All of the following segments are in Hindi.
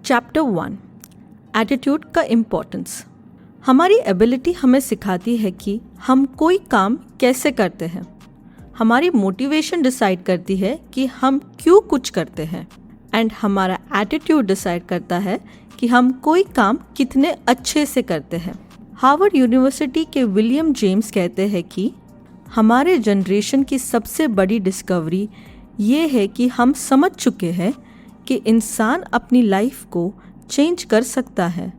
चैप्टर 1 एटीट्यूड का इम्पोर्टेंस। हमारी एबिलिटी हमें सिखाती है कि हम कोई काम कैसे करते हैं। हमारी मोटिवेशन डिसाइड करती है कि हम क्यों कुछ करते हैं एंड हमारा एटीट्यूड डिसाइड करता है कि हम कोई काम कितने अच्छे से करते हैं। हार्वर्ड यूनिवर्सिटी के विलियम जेम्स कहते हैं कि हमारे जनरेशन की सबसे बड़ी डिस्कवरी ये है कि हम समझ चुके हैं कि इंसान अपनी लाइफ को चेंज कर सकता है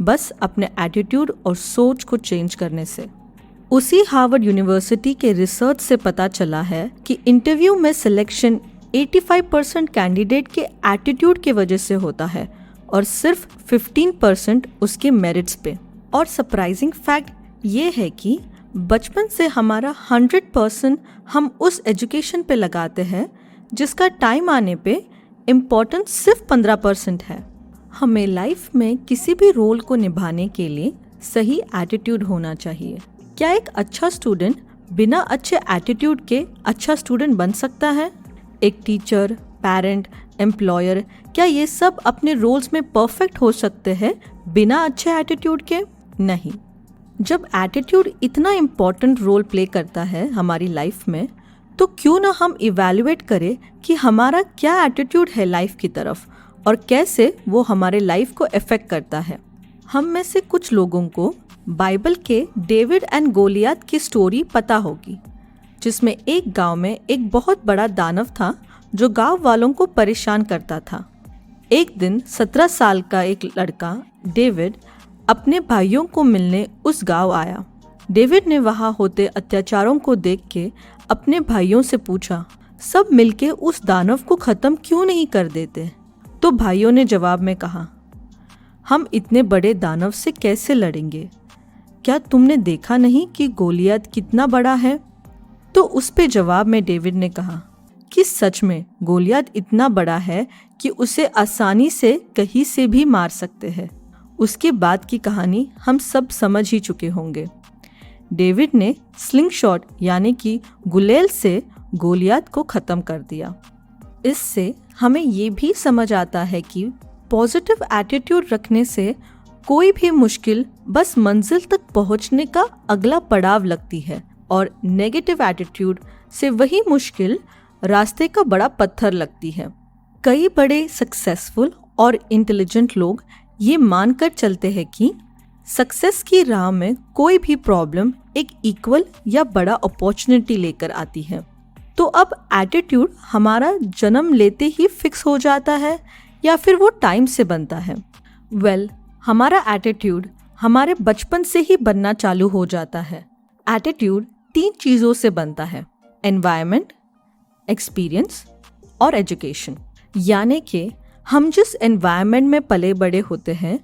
बस अपने एटीट्यूड और सोच को चेंज करने से। उसी हार्वर्ड यूनिवर्सिटी के रिसर्च से पता चला है कि इंटरव्यू में सिलेक्शन 85% कैंडिडेट के एटीट्यूड की वजह से होता है और सिर्फ 15% उसके मेरिट्स पे। और सरप्राइजिंग फैक्ट ये है कि बचपन से हमारा 100% हम उस एजुकेशन पे लगाते हैं जिसका टाइम आने पे इम्पोर्टेंस सिर्फ 15% है। हमें लाइफ में किसी भी रोल को निभाने के लिए सही एटीट्यूड होना चाहिए। क्या एक अच्छा स्टूडेंट बिना अच्छे एटीट्यूड के अच्छा स्टूडेंट बन सकता है? एक टीचर, पेरेंट, एम्प्लॉयर, क्या ये सब अपने रोल्स में परफेक्ट हो सकते हैं बिना अच्छे एटीट्यूड के? नहीं। जब एटीट्यूड इतना इम्पोर्टेंट रोल प्ले करता है हमारी लाइफ में, तो क्यों ना हम इवैल्यूएट करें कि हमारा क्या एटीट्यूड है लाइफ की तरफ और कैसे वो हमारे लाइफ को अफेक्ट करता है। हम में से कुछ लोगों को बाइबल के डेविड एंड गोलियत की स्टोरी पता होगी, जिसमें एक गांव में एक बहुत बड़ा दानव था जो गांव वालों को परेशान करता था। एक दिन 17 साल का एक लड़का डेविड अपने भाइयों को मिलने उस गांव आया। डेविड ने वहां होते अत्याचारों को देख के अपने भाइयों से पूछा, सब मिलके उस दानव को खत्म क्यों नहीं कर देते? तो भाइयों ने जवाब में कहा, हम इतने बड़े दानव से कैसे लड़ेंगे? क्या तुमने देखा नहीं कि गोलियत कितना बड़ा है? तो उस पे जवाब में डेविड ने कहा कि सच में गोलियत इतना बड़ा है कि उसे आसानी से कहीं से भी मार सकते हैं। उसके बाद की कहानी हम सब समझ ही चुके होंगे। डेविड ने स्लिंग शॉट यानी कि गुलेल से गोलियत को खत्म कर दिया। इससे हमें ये भी समझ आता है कि पॉजिटिव एटीट्यूड रखने से कोई भी मुश्किल बस मंजिल तक पहुंचने का अगला पड़ाव लगती है और नेगेटिव एटीट्यूड से वही मुश्किल रास्ते का बड़ा पत्थर लगती है। कई बड़े सक्सेसफुल और इंटेलिजेंट लोग ये मानकर चलते हैं कि सक्सेस की राह में कोई भी प्रॉब्लम एक इक्वल या बड़ा अपॉर्चुनिटी लेकर आती है। तो अब एटीट्यूड हमारा जन्म लेते ही फिक्स हो जाता है या फिर वो टाइम से बनता है? हमारा एटीट्यूड हमारे बचपन से ही बनना चालू हो जाता है। एटीट्यूड 3 चीज़ों से बनता है, एनवायरनमेंट, एक्सपीरियंस और एजुकेशन। यानी कि हम जिस एनवायरनमेंट में पले बड़े होते हैं,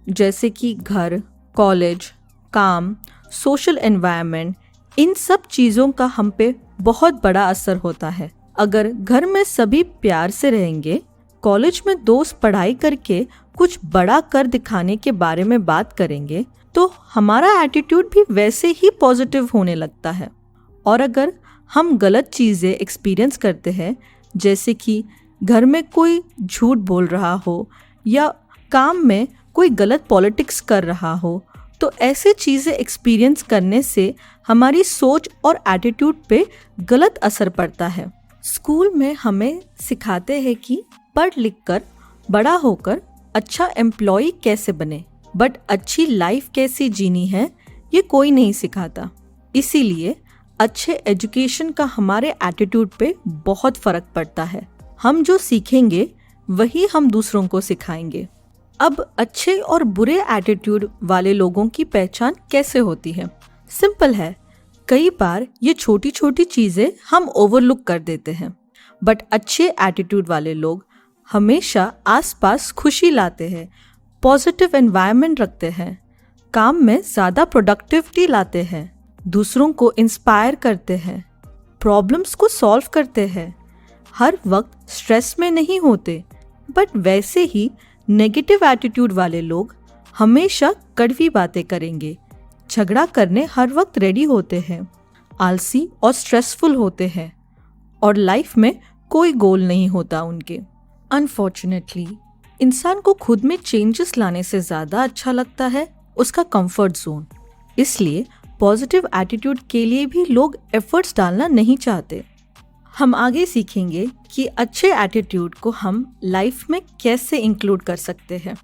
जैसे कि घर, कॉलेज, काम, सोशल एनवायरनमेंट, इन सब चीज़ों का हम पे बहुत बड़ा असर होता है। अगर घर में सभी प्यार से रहेंगे, कॉलेज में दोस्त पढ़ाई करके कुछ बड़ा कर दिखाने के बारे में बात करेंगे, तो हमारा एटीट्यूड भी वैसे ही पॉजिटिव होने लगता है। और अगर हम गलत चीज़ें एक्सपीरियंस करते हैं, जैसे कि घर में कोई झूठ बोल रहा हो या काम में कोई गलत पॉलिटिक्स कर रहा हो, तो ऐसे चीज़ें एक्सपीरियंस करने से हमारी सोच और एटीट्यूड पे गलत असर पड़ता है। स्कूल में हमें सिखाते हैं कि पढ़ लिख कर बड़ा होकर अच्छा एम्प्लॉय कैसे बने, बट अच्छी लाइफ कैसे जीनी है ये कोई नहीं सिखाता। इसीलिए अच्छे एजुकेशन का हमारे एटीट्यूड पे बहुत फ़र्क पड़ता है। हम जो सीखेंगे वही हम दूसरों को सिखाएंगे। अब अच्छे और बुरे एटीट्यूड वाले लोगों की पहचान कैसे होती है? सिंपल है। कई बार ये छोटी छोटी चीज़ें हम ओवरलुक कर देते हैं, बट अच्छे एटीट्यूड वाले लोग हमेशा आसपास खुशी लाते हैं, पॉजिटिव एनवायरनमेंट रखते हैं, काम में ज़्यादा प्रोडक्टिविटी लाते हैं, दूसरों को इंस्पायर करते हैं, प्रॉब्लम्स को सॉल्व करते हैं, हर वक्त स्ट्रेस में नहीं होते। बट वैसे ही नेगेटिव एटीट्यूड वाले लोग हमेशा कड़वी बातें करेंगे, झगड़ा करने हर वक्त रेडी होते हैं, आलसी और स्ट्रेसफुल होते हैं और लाइफ में कोई गोल नहीं होता उनके। अनफॉर्चुनेटली इंसान को खुद में चेंजेस लाने से ज़्यादा अच्छा लगता है उसका कंफर्ट जोन। इसलिए पॉजिटिव एटीट्यूड के लिए भी लोग एफर्ट्स डालना नहीं चाहते। हम आगे सीखेंगे कि अच्छे एटीट्यूड को हम लाइफ में कैसे इंक्लूड कर सकते हैं।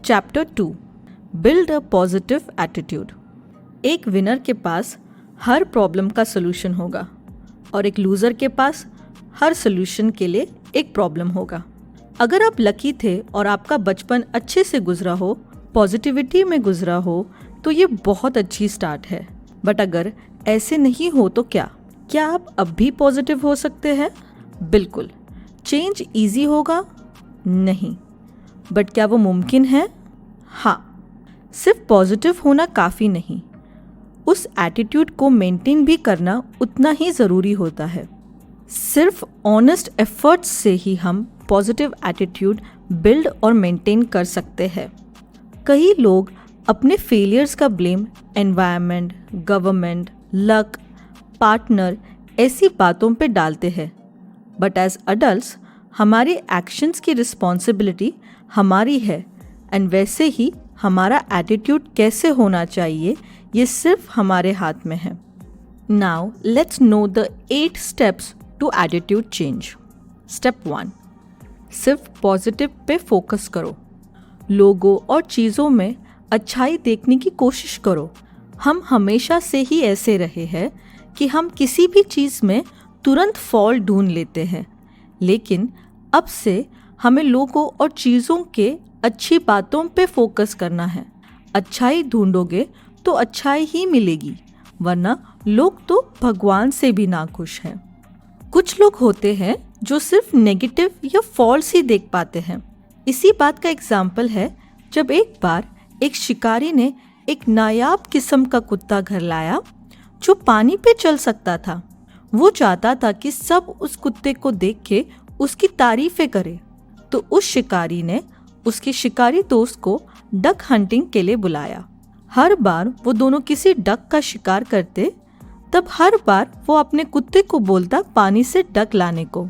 Chapter 2, build a positive attitude. एक विनर के पास हर प्रॉब्लम का सलूशन होगा और एक लूज़र के पास हर सलूशन के लिए एक प्रॉब्लम होगा। अगर आप लकी थे और आपका बचपन अच्छे से गुजरा हो, पॉजिटिविटी में गुजरा हो, तो ये बहुत अच्छी स्टार्ट है। बट अगर ऐसे नहीं हो तो क्या आप अब भी पॉजिटिव हो सकते हैं? बिल्कुल। चेंज इजी होगा? नहीं। बट क्या वो मुमकिन है? हाँ। सिर्फ पॉजिटिव होना काफ़ी नहीं, उस एटीट्यूड को मेंटेन भी करना उतना ही ज़रूरी होता है। सिर्फ ऑनेस्ट एफर्ट्स से ही हम पॉजिटिव एटीट्यूड बिल्ड और मेंटेन कर सकते हैं। कई लोग अपने फेलियर्स का blame environment, government, luck, partner ऐसी बातों पे डालते हैं। बट एज अडल्ट्स हमारे एक्शंस की रिस्पॉन्सिबिलिटी हमारी है, एंड वैसे ही हमारा एटीट्यूड कैसे होना चाहिए ये सिर्फ हमारे हाथ में है। Now let's know the 8 steps to attitude change. Step 1, सिर्फ पॉजिटिव पे फोकस करो। लोगों और चीज़ों में अच्छाई देखने की कोशिश करो। हम हमेशा से ही ऐसे रहे हैं कि हम किसी भी चीज़ में तुरंत फॉल्ट ढूंढ लेते हैं, लेकिन अब से हमें लोगों और चीज़ों के अच्छी बातों पे फोकस करना है। अच्छाई ढूंढोगे तो अच्छाई ही मिलेगी, वरना लोग तो भगवान से भी नाखुश हैं। कुछ लोग होते हैं जो सिर्फ नेगेटिव या फॉल्स ही देख पाते हैं। इसी बात का एग्जाम्पल है जब एक बार एक शिकारी ने एक नायाब किस्म का कुत्ता घर लाया जो पानी पे चल सकता था। वो चाहता था कि सब उस कुत्ते को देख के उसकी तारीफें करे, तो उस शिकारी ने उसके शिकारी दोस्त को डक हंटिंग के लिए बुलाया। हर बार वो दोनों किसी डक का शिकार करते, तब हर बार वो अपने कुत्ते को बोलता पानी से डक लाने को।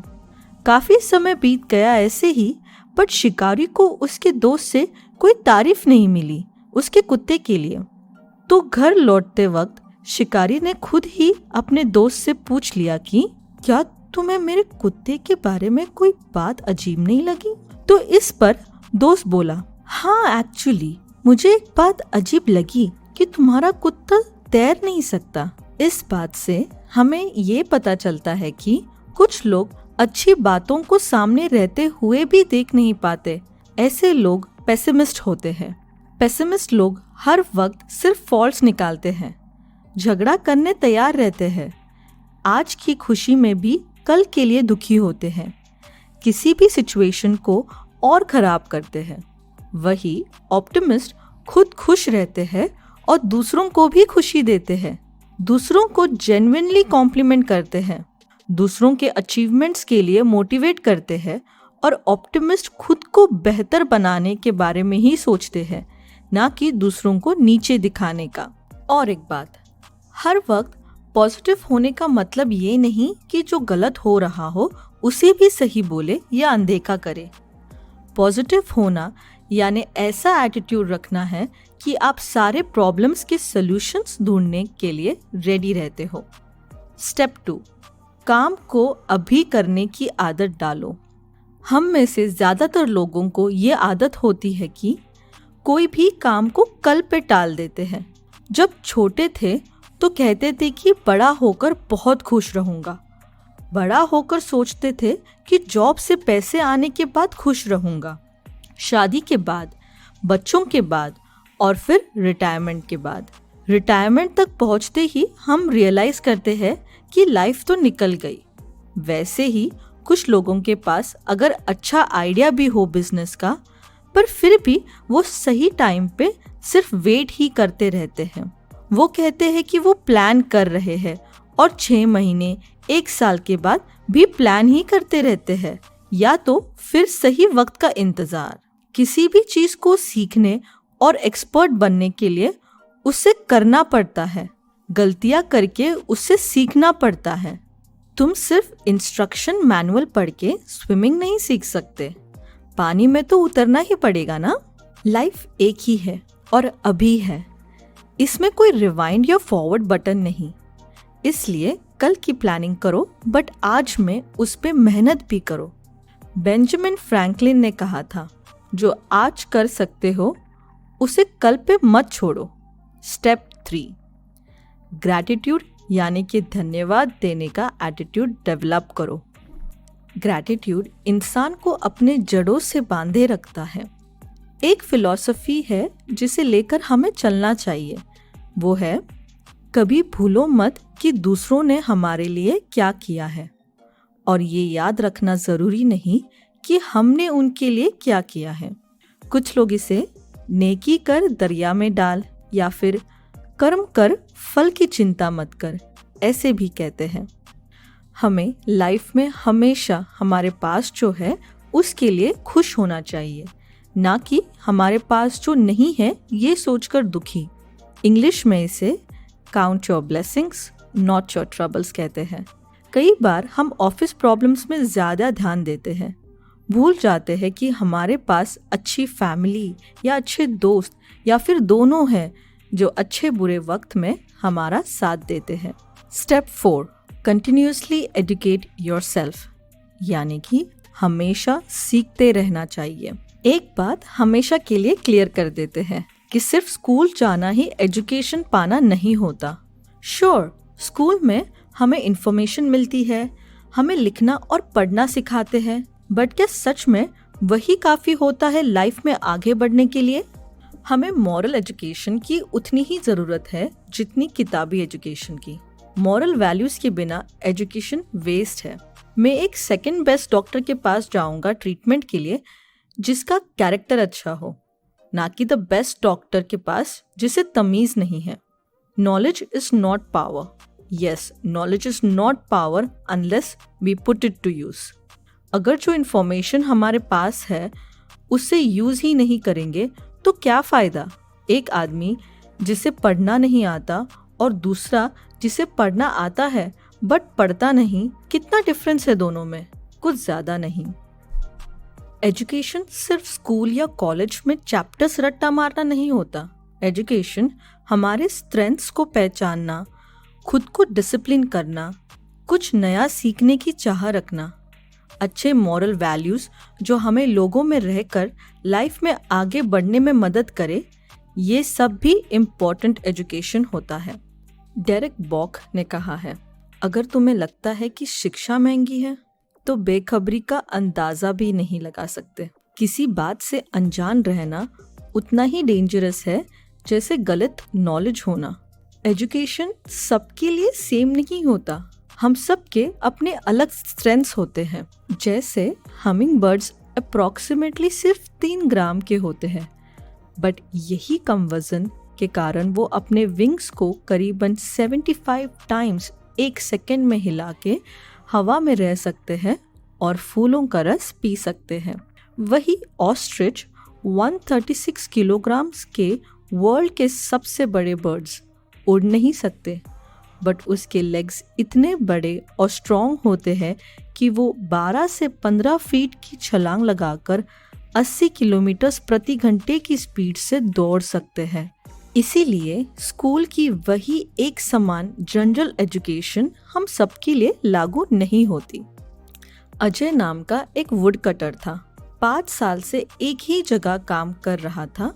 काफी समय बीत गया ऐसे ही, बट शिकारी को उसके दोस्त से कोई तारीफ नहीं मिली उसके कुत्ते के लिए। तो घर लौटते वक्त शिकारी ने खुद ही अपने दोस्त से पूछ लिया कि क्या तुम्हें मेरे कुत्ते के बारे में कोई बात अजीब नहीं लगी? तो इस पर दोस्त बोला, हाँ एक्चुअली मुझे एक बात अजीब लगी कि तुम्हारा कुत्ता तैर नहीं सकता। इस बात से हमें ये पता चलता है कि कुछ लोग अच्छी बातों को सामने रहते हुए भी देख नहीं पाते। ऐसे लोग पेसिमिस्ट होते हैं। पेसिमिस्ट लोग हर वक्त सिर्फ फॉल्ट्स निकालते हैं, झगड़ा करने तैयार रहते हैं, आज की खुशी में भी कल के लिए दुखी होते हैं, किसी भी सिचुएशन को और खराब करते हैं। वही ऑप्टिमिस्ट खुद खुश रहते हैं और दूसरों को भी खुशी देते हैं, दूसरों को जेन्युइनली कॉम्प्लीमेंट करते हैं, दूसरों के अचीवमेंट्स के लिए मोटिवेट करते हैं, और ऑप्टिमिस्ट खुद को बेहतर बनाने के बारे में ही सोचते हैं, ना कि दूसरों को नीचे दिखाने का। और एक बात, हर वक्त पॉजिटिव होने का मतलब ये नहीं कि जो गलत हो रहा हो उसे भी सही बोले या अनदेखा करे। पॉजिटिव होना यानी ऐसा एटीट्यूड रखना है कि आप सारे प्रॉब्लम्स के सॉल्यूशंस ढूंढने के लिए रेडी रहते हो। स्टेप 2, काम को अभी करने की आदत डालो। हम में से ज़्यादातर लोगों को ये आदत होती है कि कोई भी काम को कल पे टाल देते हैं। जब छोटे थे तो कहते थे कि बड़ा होकर बहुत खुश रहूँगा। बड़ा होकर सोचते थे कि जॉब से पैसे आने के बाद खुश रहूँगा। शादी के बाद, बच्चों के बाद और फिर रिटायरमेंट के बाद। रिटायरमेंट तक पहुँचते ही हम रियलाइज़ करते हैं कि लाइफ तो निकल गई। वैसे ही कुछ लोगों के पास अगर अच्छा आइडिया भी हो बिजनेस का, पर फिर भी वो सही टाइम पे सिर्फ वेट ही करते रहते हैं। वो कहते हैं कि वो प्लान कर रहे हैं और 6 महीने 1 साल के बाद भी प्लान ही करते रहते हैं, या तो फिर सही वक्त का इंतज़ार। किसी भी चीज़ को सीखने और एक्सपर्ट बनने के लिए उसे करना पड़ता है, गलतियाँ करके उससे सीखना पड़ता है। तुम सिर्फ इंस्ट्रक्शन मैनुअल पढ़ के स्विमिंग नहीं सीख सकते। पानी में तो उतरना ही पड़ेगा ना। लाइफ एक ही है और अभी है, इसमें कोई रिवाइंड या फॉरवर्ड बटन नहीं। इसलिए कल की प्लानिंग करो, बट आज में उस पे मेहनत भी करो। बेंजामिन फ्रैंकलिन ने कहा था, जो आज कर सकते हो उसे कल पे मत छोड़ो। स्टेप 3, ग्रैटिट्यूड यानी कि धन्यवाद देने का एटीट्यूड डेवलप करो। ग्रैटिट्यूड इंसान को अपने जड़ों से बांधे रखता है। एक फिलॉसफी है जिसे लेकर हमें चलना चाहिए, वो है कभी भूलो मत कि दूसरों ने हमारे लिए क्या किया है, और ये याद रखना ज़रूरी नहीं कि हमने उनके लिए क्या किया है। कुछ लोग इसे नेकी कर दरिया में डाल या फिर कर्म कर फल की चिंता मत कर ऐसे भी कहते हैं। हमें लाइफ में हमेशा हमारे पास जो है उसके लिए खुश होना चाहिए, ना कि हमारे पास जो नहीं है ये सोचकर दुखी। इंग्लिश में इसे count your blessings not your troubles कहते हैं। कई बार हम ऑफिस प्रॉब्लम्स में ज़्यादा ध्यान देते हैं, भूल जाते हैं कि हमारे पास अच्छी फैमिली या अच्छे दोस्त या फिर दोनों हैं जो अच्छे बुरे वक्त में हमारा साथ देते हैं। स्टेप 4, कंटिन्यूसली एजुकेट योरसेल्फ, यानी कि हमेशा सीखते रहना चाहिए। एक बात हमेशा के लिए क्लियर कर देते हैं कि सिर्फ स्कूल जाना ही एजुकेशन पाना नहीं होता। श्योर, स्कूल में हमें इंफॉर्मेशन मिलती है, हमें लिखना और पढ़ना सिखाते हैं, बट क्या सच में वही काफ़ी होता है लाइफ में आगे बढ़ने के लिए? हमें मॉरल एजुकेशन की उतनी ही ज़रूरत है जितनी किताबी एजुकेशन की। मॉरल वैल्यूज़ के बिना एजुकेशन वेस्ट है। मैं एक सेकंड बेस्ट डॉक्टर के पास जाऊंगा ट्रीटमेंट के लिए जिसका कैरेक्टर अच्छा हो, ना कि द बेस्ट डॉक्टर के पास जिसे तमीज़ नहीं है। Knowledge is not power. Yes, knowledge is not power unless we put it to use. अगर जो इन्फॉर्मेशन हमारे पास है उससे यूज़ ही नहीं करेंगे तो क्या फ़ायदा? एक आदमी जिसे पढ़ना नहीं आता और दूसरा जिसे पढ़ना आता है बट पढ़ता नहीं, कितना डिफरेंस है दोनों में? कुछ ज़्यादा नहीं। एजुकेशन सिर्फ स्कूल या कॉलेज में चैप्टर्स रट्टा मारना नहीं होता। एजुकेशन हमारे स्ट्रेंथ्स को पहचानना, खुद को डिसिप्लिन करना, कुछ नया सीखने की चाह रखना, अच्छे मॉरल वैल्यूज़ जो हमें लोगों में रहकर लाइफ में आगे बढ़ने में मदद करे, ये सब भी इम्पॉर्टेंट एजुकेशन होता है। डेरेक बॉक ने कहा है, अगर तुम्हें लगता है कि शिक्षा महंगी है तो बेखबरी का अंदाज़ा भी नहीं लगा सकते। किसी बात से अनजान रहना उतना ही डेंजरस है जैसे गलत नॉलेज होना। एजुकेशन सबके लिए सेम नहीं होता। हम सबके अपने अलग स्ट्रेंथ्स होते हैं। जैसे हमिंग बर्ड्स अप्रॉक्सीमेटली सिर्फ 3 ग्राम के होते हैं, बट यही कम वजन के कारण वो अपने विंग्स को करीबन 75 टाइम्स 1 सेकेंड में हिला के हवा में रह सकते हैं और फूलों का रस पी सकते हैं। वही ऑस्ट्रिच 136 किलोग्राम के वर्ल्ड के सबसे बड़े बर्ड्स उड़ नहीं सकते, बट उसके लेग्स इतने बड़े और स्ट्रॉन्ग होते हैं कि वो 12 से 15 फीट की छलांग लगाकर 80 किलोमीटर प्रति घंटे की स्पीड से दौड़ सकते हैं। इसीलिए स्कूल की वही एक समान जनरल एजुकेशन हम सबके लिए लागू नहीं होती। अजय नाम का एक वुड कटर था। 5 साल से एक ही जगह काम कर रहा था,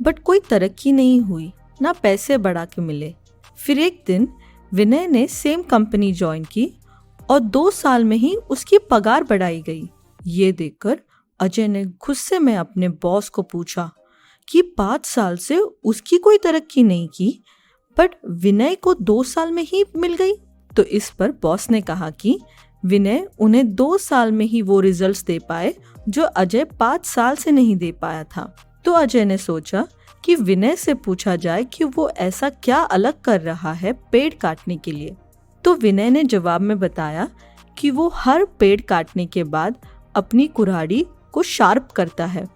बट कोई तरक्की नहीं हुई, ना पैसे बढ़ा के मिले। फिर एक दिन विनय ने सेम कंपनी ज्वाइन की और 2 साल में ही उसकी पगार बढ़ाई गई। ये देखकर अजय ने गुस्से में अपने बॉस को पूछा कि 5 साल से उसकी कोई तरक्की नहीं की, बट विनय को 2 साल में ही मिल गई। तो इस पर बॉस ने कहा कि विनय उन्हें 2 साल में ही वो रिजल्ट्स दे पाए जो अजय 5 साल से नहीं दे पाया था। तो अजय ने सोचा कि विनय से पूछा जाए कि वो ऐसा क्या अलग कर रहा है पेड़ काटने के लिए। तो विनय ने जवाब में बताया कि वो हर पेड़ काटने के बाद अपनी कुल्हाड़ी को शार्प करता है,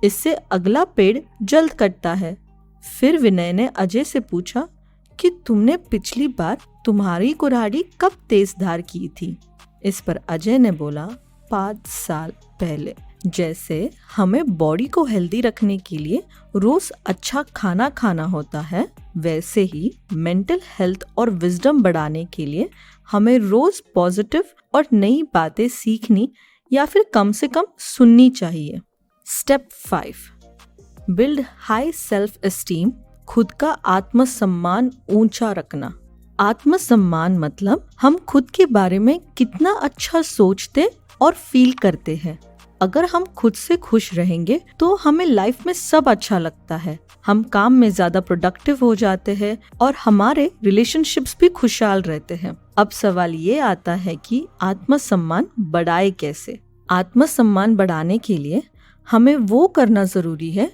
इससे अगला पेड़ जल्द कटता है। फिर विनय ने अजय से पूछा कि तुमने पिछली बार तुम्हारी कुल्हाड़ी कब तेज धार की थी? इस पर अजय ने बोला 5 साल पहले। जैसे हमें बॉडी को हेल्दी रखने के लिए रोज अच्छा खाना खाना होता है, वैसे ही मेंटल हेल्थ और विजडम बढ़ाने के लिए हमें रोज पॉजिटिव और नई बातें सीखनी या फिर कम से कम सुननी चाहिए। Step 5, build high self esteem, खुद का आत्मसम्मान ऊंचा रखना। आत्मसम्मान मतलब हम खुद के बारे में कितना अच्छा सोचते और फील करते हैं। अगर हम खुद से खुश रहेंगे तो हमें लाइफ में सब अच्छा लगता है, हम काम में ज्यादा प्रोडक्टिव हो जाते हैं और हमारे रिलेशनशिप्स भी खुशहाल रहते हैं। अब सवाल ये आता है कि आत्मसम्मान बढ़ाए कैसे। आत्मसम्मान बढ़ाने के लिए हमें वो करना जरूरी है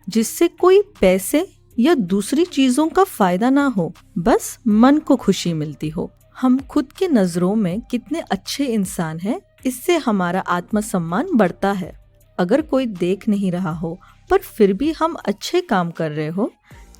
जिससे कोई पैसे या दूसरी चीजों का फायदा ना हो, बस मन को खुशी मिलती हो। हम खुद के नजरों में कितने अच्छे इंसान हैं, इससे हमारा आत्मसम्मान बढ़ता है। अगर कोई देख नहीं रहा हो पर फिर भी हम अच्छे काम कर रहे हो,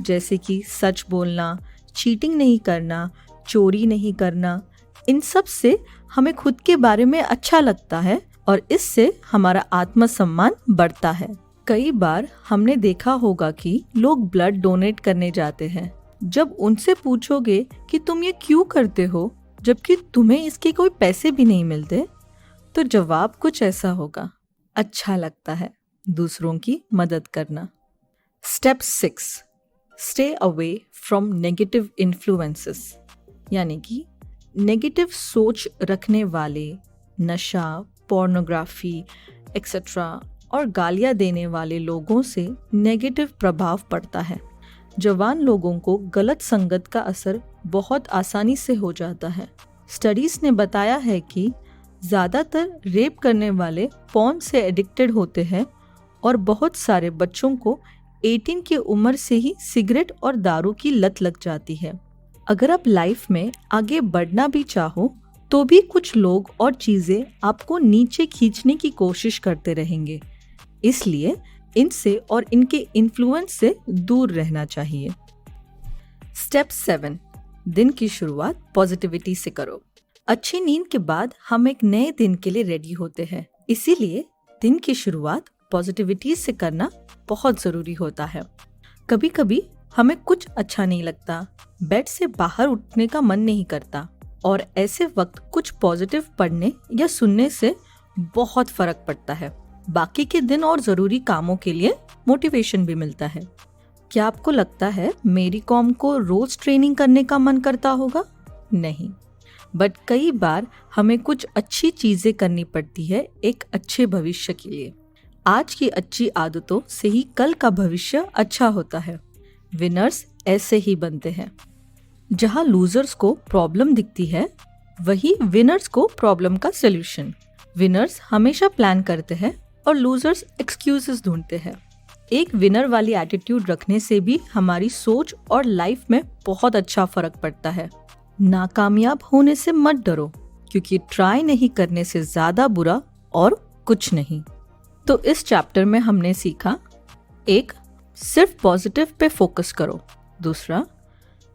जैसे कि सच बोलना, चीटिंग नहीं करना, चोरी नहीं करना, इन सब से हमें खुद के बारे में अच्छा लगता है और इससे हमारा आत्मसम्मान बढ़ता है। कई बार हमने देखा होगा कि लोग ब्लड डोनेट करने जाते हैं। जब उनसे पूछोगे कि तुम ये क्यों करते हो जबकि तुम्हें इसके कोई पैसे भी नहीं मिलते, तो जवाब कुछ ऐसा होगा, अच्छा लगता है दूसरों की मदद करना। Step 6, stay away from negative influences, यानी कि नेगेटिव सोच रखने वाले, नशा, पोर्नोग्राफी एक्सेट्रा और गालियां देने वाले लोगों से नेगेटिव प्रभाव पड़ता है। जवान लोगों को गलत संगत का असर बहुत आसानी से हो जाता है। स्टडीज ने बताया है कि ज़्यादातर रेप करने वाले पॉर्न से एडिक्टेड होते हैं और बहुत सारे बच्चों को 18 की उम्र से ही सिगरेट और दारू की लत लग जाती है। अगर आप लाइफ में आगे बढ़ना भी चाहो तो भी कुछ लोग और चीज़ें आपको नीचे खींचने की कोशिश करते रहेंगे, इसलिए इनसे और इनके इन्फ्लुएंस से दूर रहना चाहिए। स्टेप 7, दिन की शुरुआत पॉजिटिविटी से करो। अच्छी नींद के बाद हम एक नए दिन के लिए रेडी होते हैं, इसीलिए दिन की शुरुआत पॉजिटिविटी से करना बहुत जरूरी होता है। कभी कभी हमें कुछ अच्छा नहीं लगता, बेड से बाहर उठने का मन नहीं करता, और ऐसे वक्त कुछ पॉजिटिव पढ़ने या सुनने से बहुत फर्क पड़ता है। बाकी के दिन और जरूरी कामों के लिए मोटिवेशन भी मिलता है। क्या आपको लगता है मेरी कॉम को रोज ट्रेनिंग करने का मन करता होगा? नहीं, बट कई बार हमें कुछ अच्छी चीजें करनी पड़ती है एक अच्छे भविष्य के लिए। आज की अच्छी आदतों से ही कल का भविष्य अच्छा होता है। विनर्स ऐसे ही बनते हैं। जहाँ लूजर्स को प्रॉब्लम दिखती है, वही विनर्स को प्रॉब्लम का सलूशन। विनर्स हमेशा प्लान करते हैं और लूजर्स एक्सक्यूजेस ढूंढते हैं। एक विनर वाली एटीट्यूड रखने से भी हमारी सोच और लाइफ में बहुत अच्छा फर्क पड़ता है। नाकामयाब होने से मत डरो, क्योंकि ट्राई नहीं करने से ज्यादा बुरा और कुछ नहीं। तो इस चैप्टर में हमने सीखा, 1, सिर्फ पॉजिटिव पे फोकस करो। 2,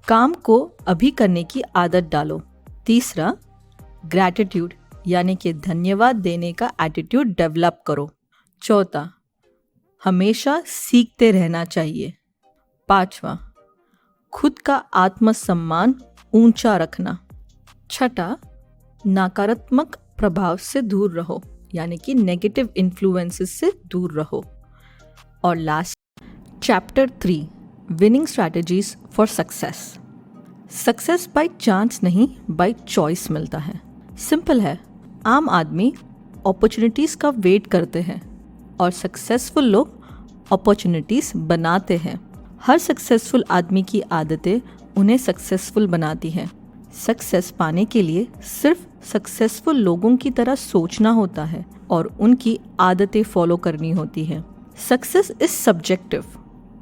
काम को अभी करने की आदत डालो। 3, ग्रैटिट्यूड यानी कि धन्यवाद देने का एटीट्यूड डेवलप करो। 4, हमेशा सीखते रहना चाहिए। 5, खुद का आत्मसम्मान ऊंचा रखना। 6, नकारात्मक प्रभाव से दूर रहो, यानी कि नेगेटिव इन्फ्लुएंसेस से दूर रहो। और last, chapter 3, winning strategies for success. Success by chance नहीं, बाय चॉइस मिलता है। सिंपल है, आम आदमी अपॉर्चुनिटीज का वेट करते हैं और सक्सेसफुल लोग अपॉर्चुनिटीज बनाते हैं। हर सक्सेसफुल आदमी की आदतें उन्हें सक्सेसफुल बनाती हैं। सक्सेस पाने के लिए सिर्फ सक्सेसफुल लोगों की तरह सोचना होता है और उनकी आदतें फॉलो करनी होती है। सक्सेस इज सब्जेक्टिव,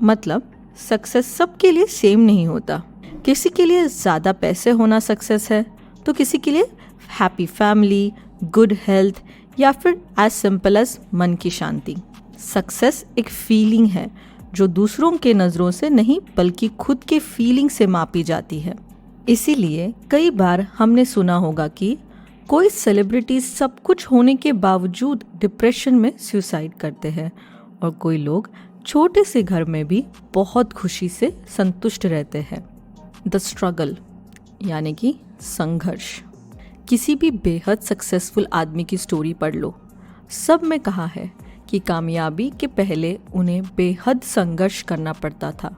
मतलब सक्सेस सबके लिए सेम नहीं होता। किसी के लिए ज़्यादा पैसे होना सक्सेस है, तो किसी के लिए हैप्पी फैमिली, गुड हेल्थ, या फिर एज सिंपल एज मन की शांति। सक्सेस एक फीलिंग है जो दूसरों के नज़रों से नहीं बल्कि खुद के फीलिंग से मापी जाती है। इसीलिए कई बार हमने सुना होगा कि कोई सेलिब्रिटी सब कुछ होने के बावजूद डिप्रेशन में सुसाइड करते हैं और कोई लोग छोटे से घर में भी बहुत खुशी से संतुष्ट रहते हैं। द स्ट्रगल यानी कि संघर्ष। किसी भी बेहद सक्सेसफुल आदमी की स्टोरी पढ़ लो, सब में कहा है कि कामयाबी के पहले उन्हें बेहद संघर्ष करना पड़ता था।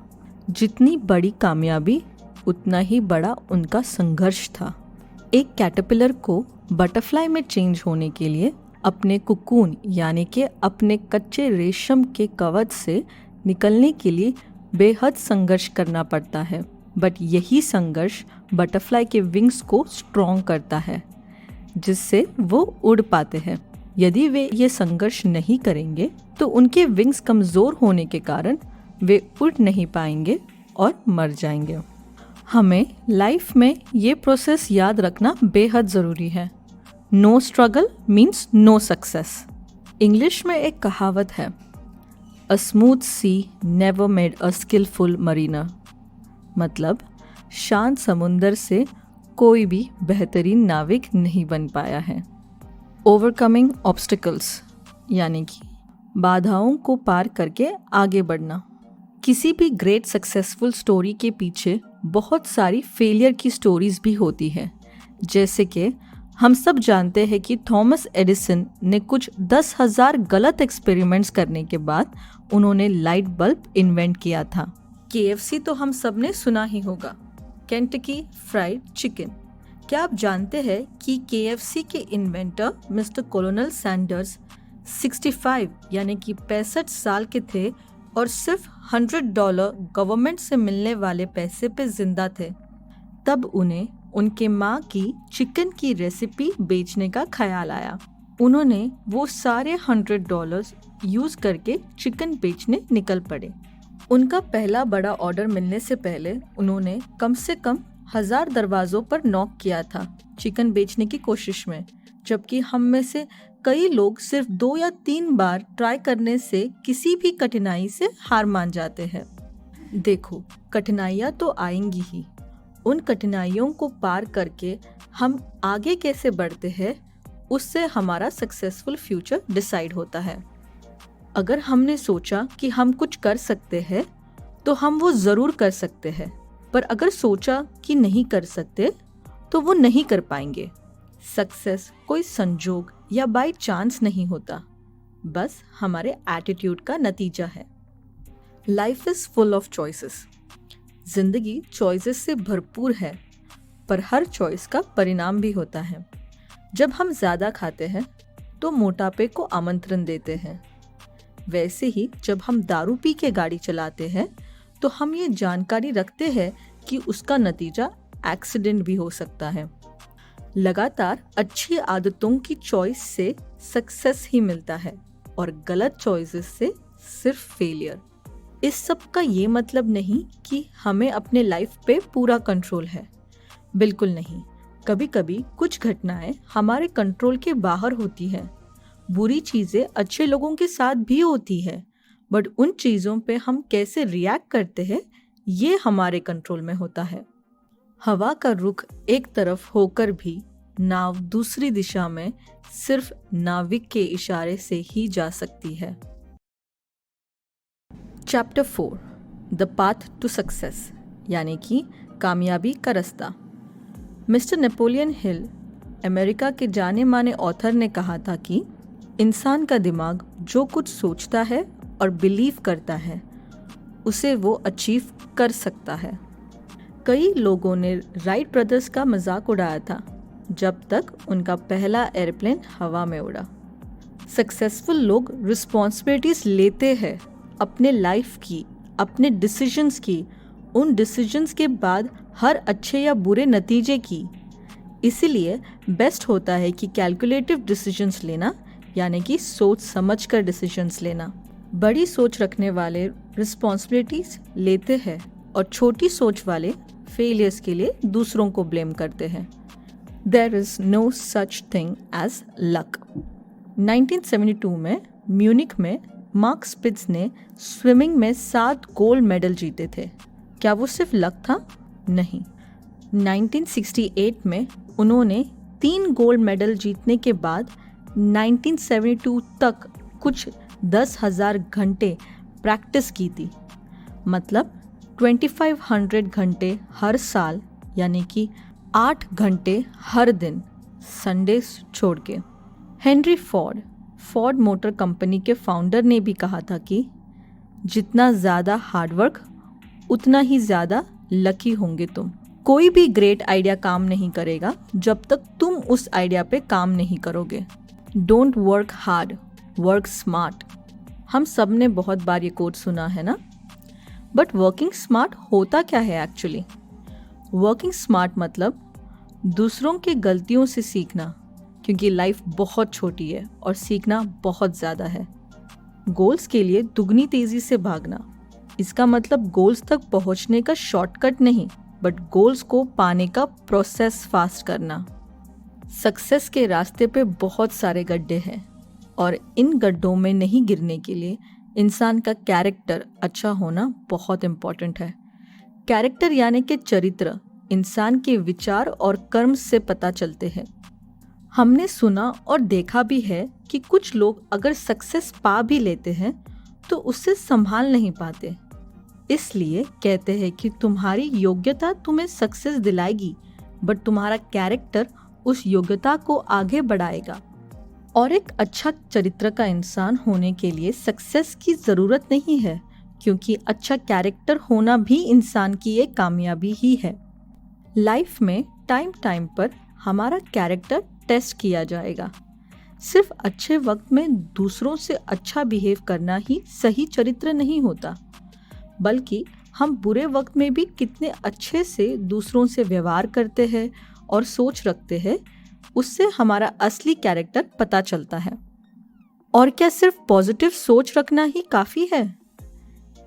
जितनी बड़ी कामयाबी उतना ही बड़ा उनका संघर्ष था। एक कैटरपिलर को बटरफ्लाई में चेंज होने के लिए अपने कुकून यानी कि अपने कच्चे रेशम के कवच से निकलने के लिए बेहद संघर्ष करना पड़ता है, बट यही संघर्ष बटरफ्लाई के विंग्स को स्ट्रॉन्ग करता है जिससे वो उड़ पाते हैं। यदि वे ये संघर्ष नहीं करेंगे तो उनके विंग्स कमज़ोर होने के कारण वे उड़ नहीं पाएंगे और मर जाएंगे। हमें लाइफ में ये प्रोसेस याद रखना बेहद ज़रूरी है। No struggle means no success. English में एक कहावत है, a smooth sea never made a skilful mariner. मतलब शांत समुंदर से कोई भी बेहतरीन नाविक नहीं बन पाया है। ओवरकमिंग ऑब्स्टिकल्स यानी कि बाधाओं को पार करके आगे बढ़ना। किसी भी ग्रेट सक्सेसफुल स्टोरी के पीछे बहुत सारी फेलियर की स्टोरीज भी होती है। जैसे कि हम सब जानते हैं कि थॉमस एडिसन ने कुछ 10,000 गलत एक्सपेरिमेंट्स करने के बाद उन्होंने लाइट बल्ब इन्वेंट किया था। KFC तो हम सब ने सुना ही होगा, केंटकी फ्राइड चिकन। क्या आप जानते हैं कि KFC के इन्वेंटर मिस्टर कोलोनल सैंडर्स 65 यानी कि 65 साल के थे और सिर्फ $100 गवर्नमेंट से मिलने वाले पैसे पे जिंदा थे। तब उन्हें उनके माँ की चिकन की रेसिपी बेचने का ख्याल आया। उन्होंने वो सारे $100 यूज़ करके चिकन बेचने निकल पड़े। उनका पहला बड़ा ऑर्डर मिलने से पहले उन्होंने कम से कम 1000 दरवाज़ों पर नॉक किया था चिकन बेचने की कोशिश में, जबकि हम में से कई लोग सिर्फ 2 या 3 बार ट्राई करने से किसी भी कठिनाई से हार मान जाते हैं। देखो, कठिनाइयाँ तो आएंगी ही, उन कठिनाइयों को पार करके हम आगे कैसे बढ़ते हैं उससे हमारा सक्सेसफुल फ्यूचर डिसाइड होता है। अगर हमने सोचा कि हम कुछ कर सकते हैं तो हम वो ज़रूर कर सकते हैं, पर अगर सोचा कि नहीं कर सकते तो वो नहीं कर पाएंगे। सक्सेस कोई संजोग या बाय चांस नहीं होता, बस हमारे एटीट्यूड का नतीजा है। Life is full of choices. जिंदगी चॉइसेस से भरपूर है, पर हर चॉइस का परिणाम भी होता है। जब हम ज़्यादा खाते हैं तो मोटापे को आमंत्रण देते हैं। वैसे ही जब हम दारू पी के गाड़ी चलाते हैं तो हम ये जानकारी रखते हैं कि उसका नतीजा एक्सीडेंट भी हो सकता है। लगातार अच्छी आदतों की चॉइस से सक्सेस ही मिलता है और गलत चॉइसेस से सिर्फ फेलियर। इस सब का ये मतलब नहीं कि हमें अपने लाइफ पे पूरा कंट्रोल है, बिल्कुल नहीं। कभी कभी कुछ घटनाएं हमारे कंट्रोल के बाहर होती हैं। बुरी चीज़ें अच्छे लोगों के साथ भी होती है, बट उन चीज़ों पे हम कैसे रिएक्ट करते हैं ये हमारे कंट्रोल में होता है। हवा का रुख एक तरफ होकर भी नाव दूसरी दिशा में सिर्फ नाविक के इशारे से ही जा सकती है। Chapter 4 the path to success यानी कि कामयाबी का रास्ता। मिस्टर नेपोलियन हिल, अमेरिका के जाने माने ऑथर ने कहा था कि इंसान का दिमाग जो कुछ सोचता है और बिलीव करता है उसे वो अचीव कर सकता है। कई लोगों ने राइट ब्रदर्स का मजाक उड़ाया था जब तक उनका पहला एयरप्लेन हवा में उड़ा। सक्सेसफुल लोग रिस्पॉन्सिबिलिटीज लेते हैं अपने लाइफ की, अपने डिसीजंस की, उन डिसीजंस के बाद हर अच्छे या बुरे नतीजे की। इसीलिए बेस्ट होता है कि कैलकुलेटिव डिसीजंस लेना, यानी कि सोच समझ कर डिसीजंस लेना। बड़ी सोच रखने वाले रिस्पॉन्सिबिलिटीज लेते हैं और छोटी सोच वाले फेलियर्स के लिए दूसरों को ब्लेम करते हैं। There is no such thing as luck. 1972 में म्यूनिक में मार्क स्पिट्ज ने स्विमिंग में 7 गोल्ड मेडल जीते थे। क्या वो सिर्फ लक था? नहीं। 1968 में उन्होंने 3 गोल्ड मेडल जीतने के बाद 1972 तक कुछ 10,000 घंटे प्रैक्टिस की थी, मतलब 2500 घंटे हर साल, यानी कि 8 घंटे हर दिन, संडे छोड़ के। हेनरी फोर्ड मोटर कंपनी के फाउंडर ने भी कहा था कि जितना ज़्यादा हार्डवर्क उतना ही ज़्यादा लकी होंगे तुम। कोई भी ग्रेट आइडिया काम नहीं करेगा जब तक तुम उस आइडिया पे काम नहीं करोगे। Don't work hard, work smart. हम सब ने बहुत बार ये कोट सुना है ना, बट वर्किंग स्मार्ट होता क्या है एक्चुअली? वर्किंग स्मार्ट मतलब दूसरों की गलतियों से सीखना, क्योंकि लाइफ बहुत छोटी है और सीखना बहुत ज़्यादा है। गोल्स के लिए दुगनी तेज़ी से भागना, इसका मतलब गोल्स तक पहुंचने का शॉर्टकट नहीं, बट गोल्स को पाने का प्रोसेस फास्ट करना। सक्सेस के रास्ते पे बहुत सारे गड्ढे हैं और इन गड्ढों में नहीं गिरने के लिए इंसान का कैरेक्टर अच्छा होना बहुत इम्पॉर्टेंट है। कैरेक्टर यानी कि चरित्र इंसान के विचार और कर्म से पता चलते हैं। हमने सुना और देखा भी है कि कुछ लोग अगर सक्सेस पा भी लेते हैं तो उससे संभाल नहीं पाते। इसलिए कहते हैं कि तुम्हारी योग्यता तुम्हें सक्सेस दिलाएगी, बट तुम्हारा कैरेक्टर उस योग्यता को आगे बढ़ाएगा। और एक अच्छा चरित्र का इंसान होने के लिए सक्सेस की ज़रूरत नहीं है, क्योंकि अच्छा कैरेक्टर होना भी इंसान की एक कामयाबी ही है। लाइफ में टाइम पर हमारा कैरेक्टर टेस्ट किया जाएगा। सिर्फ अच्छे वक्त में दूसरों से अच्छा बिहेव करना ही सही चरित्र नहीं होता, बल्कि हम बुरे वक्त में भी कितने अच्छे से दूसरों से व्यवहार करते हैं और सोच रखते हैं, उससे हमारा असली कैरेक्टर पता चलता है। और क्या सिर्फ पॉजिटिव सोच रखना ही काफ़ी है?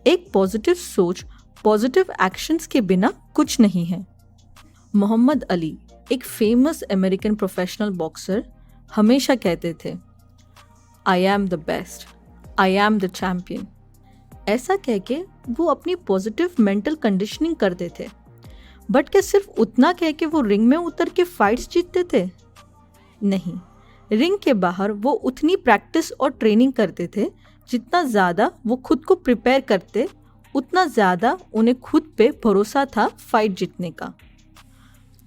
एक पॉजिटिव सोच पॉजिटिव एक्शंस के बिना कुछ नहीं है। मोहम्मद अली, एक फेमस अमेरिकन प्रोफेशनल बॉक्सर, हमेशा कहते थे, I am the best, I am the champion. ऐसा कह के वो अपनी पॉजिटिव मेंटल कंडीशनिंग करते थे। बट क्या सिर्फ उतना कह के वो रिंग में उतर के फाइट्स जीतते थे? नहीं, रिंग के बाहर वो उतनी प्रैक्टिस और ट्रेनिंग करते थे, जितना ज़्यादा वो खुद को प्रिपेयर करते उतना ज़्यादा उन्हें खुद पे भरोसा था फाइट जीतने का।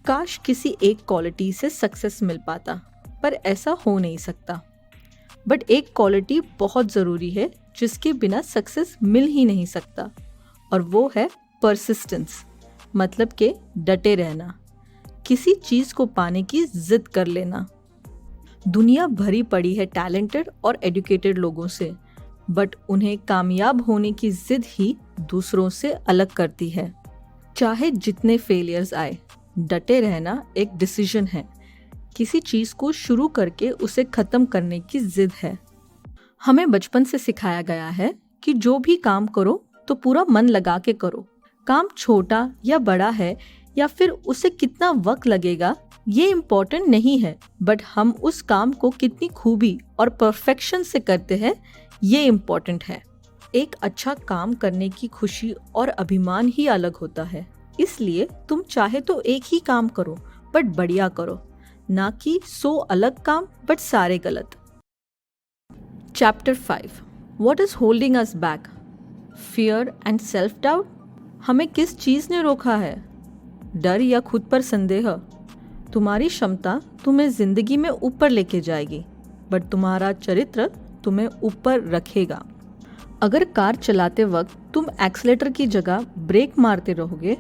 काश किसी एक क्वालिटी से सक्सेस मिल पाता, पर ऐसा हो नहीं सकता। बट एक क्वालिटी बहुत ज़रूरी है जिसके बिना सक्सेस मिल ही नहीं सकता, और वो है परसिस्टेंस, मतलब कि डटे रहना, किसी चीज़ को पाने की जिद कर लेना। दुनिया भरी पड़ी है टैलेंटेड और एजुकेटेड लोगों से, बट उन्हें कामयाब होने की जिद ही दूसरों से अलग करती है। चाहे जितने फेलियर्स आए, डटे रहना एक डिसीजन है। किसी चीज़ को शुरू करके उसे ख़त्म करने की जिद है। हमें बचपन से सिखाया गया है कि जो भी काम करो तो पूरा मन लगा के करो। काम छोटा या बड़ा है या फिर उसे कितना वक्त लगेगा, ये इम्पोर्टेंट नहीं है, बट हम उस काम को कितनी खूबी और परफेक्शन से करते हैं, ये इम्पोर्टेंट है। एक अच्छा काम करने की खुशी और अभिमान ही अलग होता है। इसलिए तुम चाहे तो एक ही काम करो, बट बढ़िया करो, ना कि 100 अलग काम बट सारे गलत। Chapter 5, what is holding us back? Fear and self doubt. हमें किस चीज़ ने रोका है? डर या खुद पर संदेह? तुम्हारी क्षमता तुम्हें जिंदगी में ऊपर लेके जाएगी, बट तुम्हारा चरित्र तुम्हें ऊपर रखेगा। अगर कार चलाते वक्त तुम एक्सीलेटर की जगह ब्रेक मारते रहोगे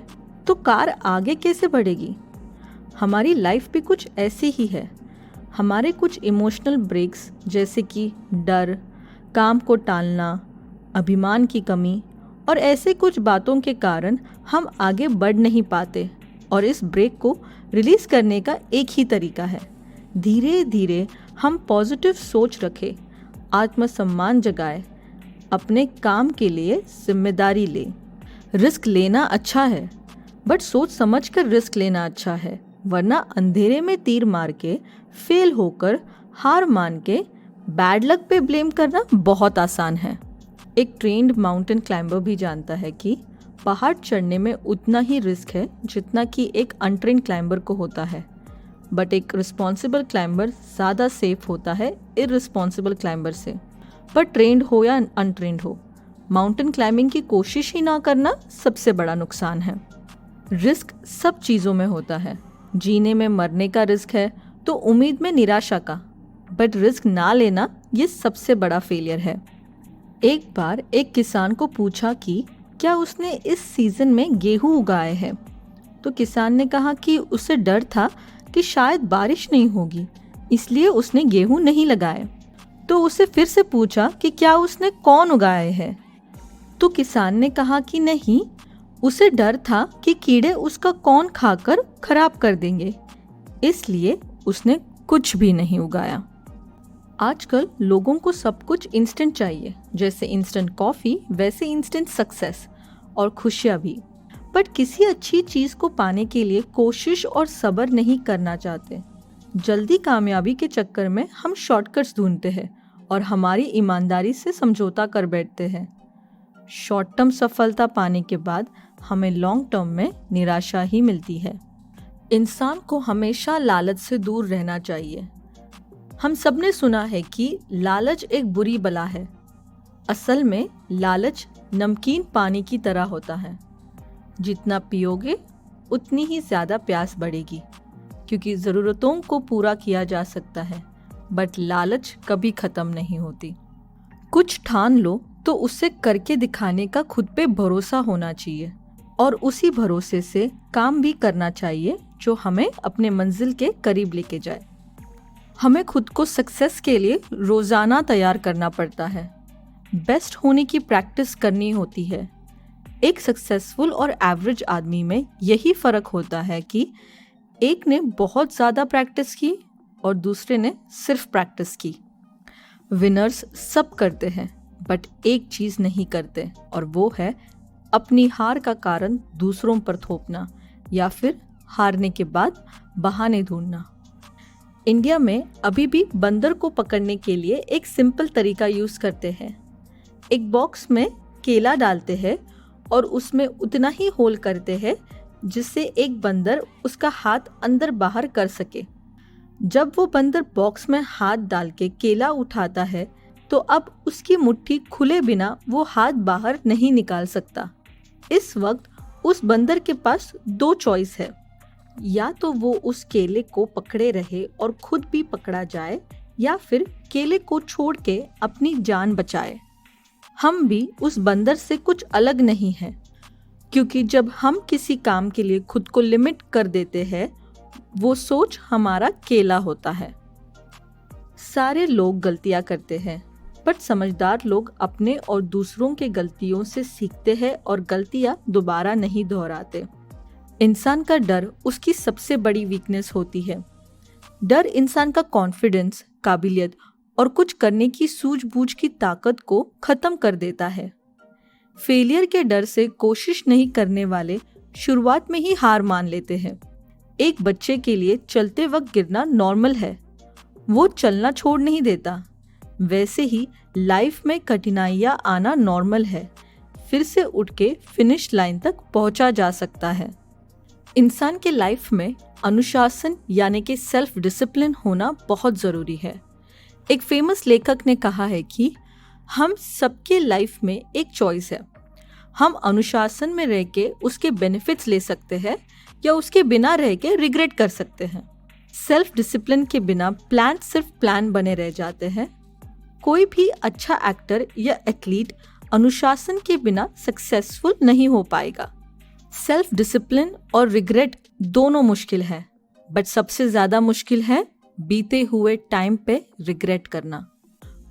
तो कार आगे कैसे बढ़ेगी? हमारी लाइफ भी कुछ ऐसी ही है। हमारे कुछ इमोशनल ब्रेक्स, जैसे कि डर, काम को टालना, अभिमान की कमी और ऐसे कुछ बातों के कारण हम आगे बढ़ नहीं पाते, और इस ब्रेक को रिलीज़ करने का एक ही तरीका है, धीरे धीरे हम पॉजिटिव सोच रखें, आत्मसम्मान जगाए, अपने काम के लिए जिम्मेदारी ले। रिस्क लेना अच्छा है, बट सोच समझ कर रिस्क लेना अच्छा है, वरना अंधेरे में तीर मार के, फेल होकर, हार मान के बैड लक पे ब्लेम करना बहुत आसान है। एक ट्रेन्ड माउंटेन क्लाइंबर भी जानता है कि पहाड़ चढ़ने में उतना ही रिस्क है जितना कि एक अनट्रेन्ड क्लाइंबर को होता है, बट एक रिस्पॉन्सिबल क्लाइंबर ज़्यादा सेफ होता है इररिस्पॉन्सिबल क्लाइंबर से। पर ट्रेंड हो या अनट्रेंड हो, माउंटेन क्लाइंबिंग की कोशिश ही ना करना सबसे बड़ा नुकसान है। रिस्क सब चीज़ों में होता है। जीने में मरने का रिस्क है तो उम्मीद में निराशा का, बट रिस्क ना लेना ये सबसे बड़ा फेलियर है। एक बार एक किसान को पूछा कि क्या उसने इस सीज़न में गेहूँ उगाए हैं, तो किसान ने कहा कि उसे डर था कि शायद बारिश नहीं होगी, इसलिए उसने गेहूँ नहीं लगाए। तो उसे फिर से पूछा कि क्या उसने कौन उगाए हैं, तो किसान ने कहा कि नहीं, उसे डर था कि कीड़े उसका कौन खाकर खराब कर देंगे, इसलिए उसने कुछ भी नहीं उगाया। आजकल लोगों को सब कुछ इंस्टेंट चाहिए, जैसे इंस्टेंट कॉफ़ी वैसे इंस्टेंट सक्सेस और खुशियाँ भी। बट किसी अच्छी चीज़ को पाने के लिए कोशिश और सब्र नहीं करना चाहते। जल्दी कामयाबी के चक्कर में हम शॉर्टकट्स ढूंढते हैं और हमारी ईमानदारी से समझौता कर बैठते हैं। शॉर्ट टर्म सफलता पाने के बाद हमें लॉन्ग टर्म में निराशा ही मिलती है। इंसान को हमेशा लालच से दूर रहना चाहिए। हम सब ने सुना है कि लालच एक बुरी बला है। असल में लालच नमकीन पानी की तरह होता है। जितना पियोगे उतनी ही ज़्यादा प्यास बढ़ेगी, क्योंकि ज़रूरतों को पूरा किया जा सकता है, बट लालच कभी ख़त्म नहीं होती। कुछ ठान लो तो उससे करके दिखाने का खुद पे भरोसा होना चाहिए और उसी भरोसे से काम भी करना चाहिए जो हमें अपने मंजिल के करीब लेके जाए। हमें खुद को सक्सेस के लिए रोज़ाना तैयार करना पड़ता है। बेस्ट होने की प्रैक्टिस करनी होती है। एक सक्सेसफुल और एवरेज आदमी में यही फ़र्क होता है कि एक ने बहुत ज़्यादा प्रैक्टिस की और दूसरे ने सिर्फ प्रैक्टिस की। विनर्स सब करते हैं, बट एक चीज़ नहीं करते, और वो है अपनी हार का कारण दूसरों पर थोपना या फिर हारने के बाद बहाने ढूंढना। इंडिया में अभी भी बंदर को पकड़ने के लिए एक सिंपल तरीका यूज़ करते हैं। एक बॉक्स में केला डालते हैं और उसमें उतना ही होल करते हैं जिससे एक बंदर उसका हाथ अंदर बाहर कर सके। जब वो बंदर बॉक्स में हाथ डाल के केला उठाता है तो अब उसकी मुट्ठी खुले बिना वो हाथ बाहर नहीं निकाल सकता। इस वक्त उस बंदर के पास दो चॉइस है, या तो वो उस केले को पकड़े रहे और खुद भी पकड़ा जाए, या फिर केले को छोड़ के अपनी जान बचाए। हम भी उस बंदर से कुछ अलग नहीं हैं, क्योंकि जब हम किसी काम के लिए खुद को लिमिट कर देते हैं, वो सोच हमारा केला होता है। सारे लोग गलतियां करते हैं, बट समझदार लोग अपने और दूसरों के गलतियों से सीखते हैं और गलतियां दोबारा नहीं दोहराते। इंसान का डर उसकी सबसे बड़ी वीकनेस होती है। डर इंसान का कॉन्फिडेंस, काबिलियत और कुछ करने की सूझबूझ की ताकत को खत्म कर देता है। फेलियर के डर से कोशिश नहीं करने वाले शुरुआत में ही हार मान लेते हैं। एक बच्चे के लिए चलते वक्त गिरना नॉर्मल है, वो चलना छोड़ नहीं देता। वैसे ही लाइफ में कठिनाइयाँ आना नॉर्मल है, फिर से उठ के फिनिश लाइन तक पहुंचा जा सकता है। इंसान के लाइफ में अनुशासन यानी कि सेल्फ डिसिप्लिन होना बहुत ज़रूरी है। एक फेमस लेखक ने कहा है कि हम सबके लाइफ में एक चॉइस है। हम अनुशासन में रह के उसके बेनिफिट्स ले सकते हैं या उसके बिना रह के रिग्रेट कर सकते हैं। सेल्फ डिसिप्लिन के बिना प्लान सिर्फ प्लान बने रह जाते हैं। कोई भी अच्छा एक्टर या एथलीट अनुशासन के बिना सक्सेसफुल नहीं हो पाएगा। सेल्फ डिसिप्लिन और रिग्रेट दोनों मुश्किल है, बट सबसे ज़्यादा मुश्किल है बीते हुए टाइम पे रिग्रेट करना।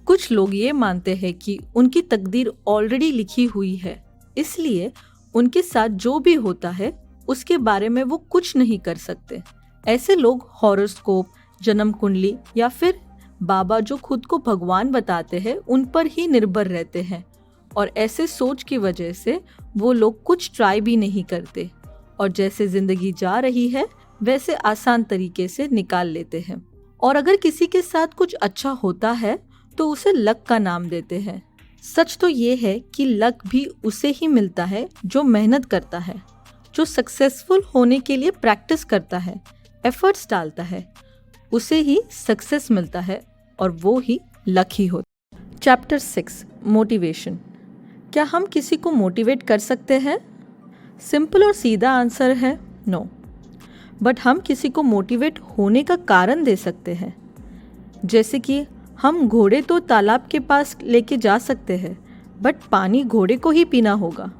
कुछ लोग ये मानते हैं कि उनकी तकदीर ऑलरेडी लिखी हुई है, इसलिए उनके साथ जो भी होता है उसके बारे में वो कुछ नहीं कर सकते। ऐसे लोग हॉरोस्कोप, जन्म कुंडली या फिर बाबा जो खुद को भगवान बताते हैं उन पर ही निर्भर रहते हैं, और ऐसे सोच की वजह से वो लोग कुछ ट्राई भी नहीं करते और जैसे जिंदगी जा रही है वैसे आसान तरीके से निकाल लेते हैं। और अगर किसी के साथ कुछ अच्छा होता है तो उसे लक का नाम देते हैं। सच तो ये है कि लक भी उसे ही मिलता है जो मेहनत करता है, जो सक्सेसफुल होने के लिए प्रैक्टिस करता है, एफर्ट्स डालता है उसे ही सक्सेस मिलता है और वो ही लकी होता है। Chapter 6 motivation. क्या हम किसी को मोटिवेट कर सकते हैं? सिंपल और सीधा आंसर है नो। बट हम किसी को मोटिवेट होने का कारण दे सकते हैं। जैसे कि हम घोड़े तो तालाब के पास लेके जा सकते हैं, बट पानी घोड़े को ही पीना होगा।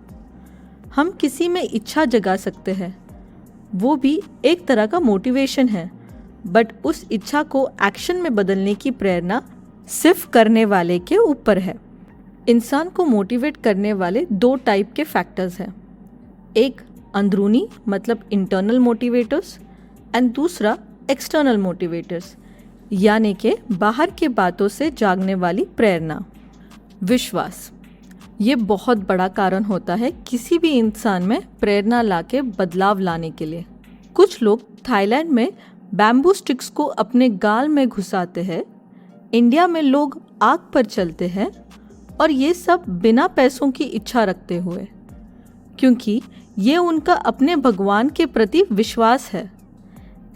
हम किसी में इच्छा जगा सकते हैं, वो भी एक तरह का मोटिवेशन है, बट उस इच्छा को एक्शन में बदलने की प्रेरणा सिर्फ करने वाले के ऊपर है। इंसान को मोटिवेट करने वाले 2 टाइप के फैक्टर्स हैं, एक अंदरूनी मतलब इंटरनल मोटिवेटर्स एंड दूसरा एक्सटर्नल मोटिवेटर्स यानी कि बाहर के बातों से जागने वाली प्रेरणा। विश्वास ये बहुत बड़ा कारण होता है किसी भी इंसान में प्रेरणा लाके बदलाव लाने के लिए। कुछ लोग थाईलैंड में बैम्बू स्टिक्स को अपने गाल में घुसाते हैं, इंडिया में लोग आग पर चलते हैं, और ये सब बिना पैसों की इच्छा रखते हुए, क्योंकि ये उनका अपने भगवान के प्रति विश्वास है।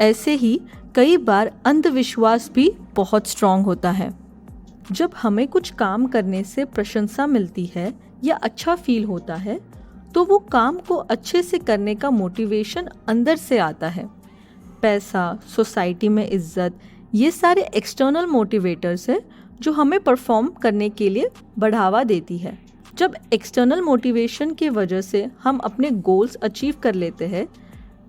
ऐसे ही कई बार अंधविश्वास भी बहुत स्ट्रांग होता है। जब हमें कुछ काम करने से प्रशंसा मिलती है या अच्छा फील होता है, तो वो काम को अच्छे से करने का मोटिवेशन अंदर से आता है। पैसा, सोसाइटी में इज्जत, ये सारे एक्सटर्नल मोटिवेटर्स हैं जो हमें परफॉर्म करने के लिए बढ़ावा देती है। जब एक्सटर्नल मोटिवेशन की वजह से हम अपने गोल्स अचीव कर लेते हैं,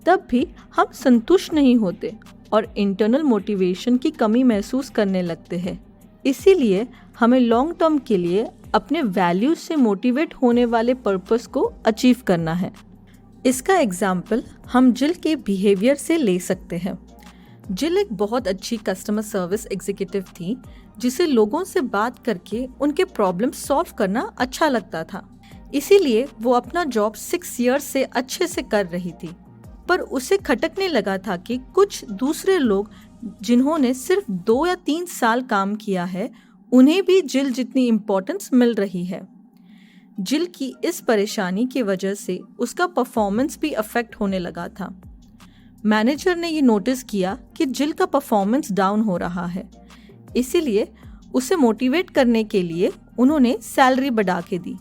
तब भी हम संतुष्ट नहीं होते और इंटरनल मोटिवेशन की कमी महसूस करने लगते हैं। इसीलिए हमें लॉन्ग टर्म के लिए अपने वैल्यूज से मोटिवेट होने वाले पर्पस को अचीव करना है। इसका एग्जाम्पल हम जिल के बिहेवियर से ले सकते हैं। जिल एक बहुत अच्छी कस्टमर सर्विस एग्जीक्यूटिव थी, जिसे लोगों से बात करके उनके प्रॉब्लम सॉल्व करना अच्छा लगता था। इसीलिए वो अपना जॉब 6 ईयर्स से अच्छे से कर रही थी। पर उसे खटकने लगा था कि कुछ दूसरे लोग जिन्होंने सिर्फ 2 या 3 साल काम किया है, उन्हें भी जिल जितनी इम्पोर्टेंस मिल रही है। जिल की इस परेशानी की वजह से उसका परफॉर्मेंस भी अफेक्ट होने लगा था। मैनेजर ने ये नोटिस किया कि जिल का परफॉर्मेंस डाउन हो रहा है, इसीलिए उसे मोटिवेट करने के लिए उन्होंने सैलरी बढ़ा के दी।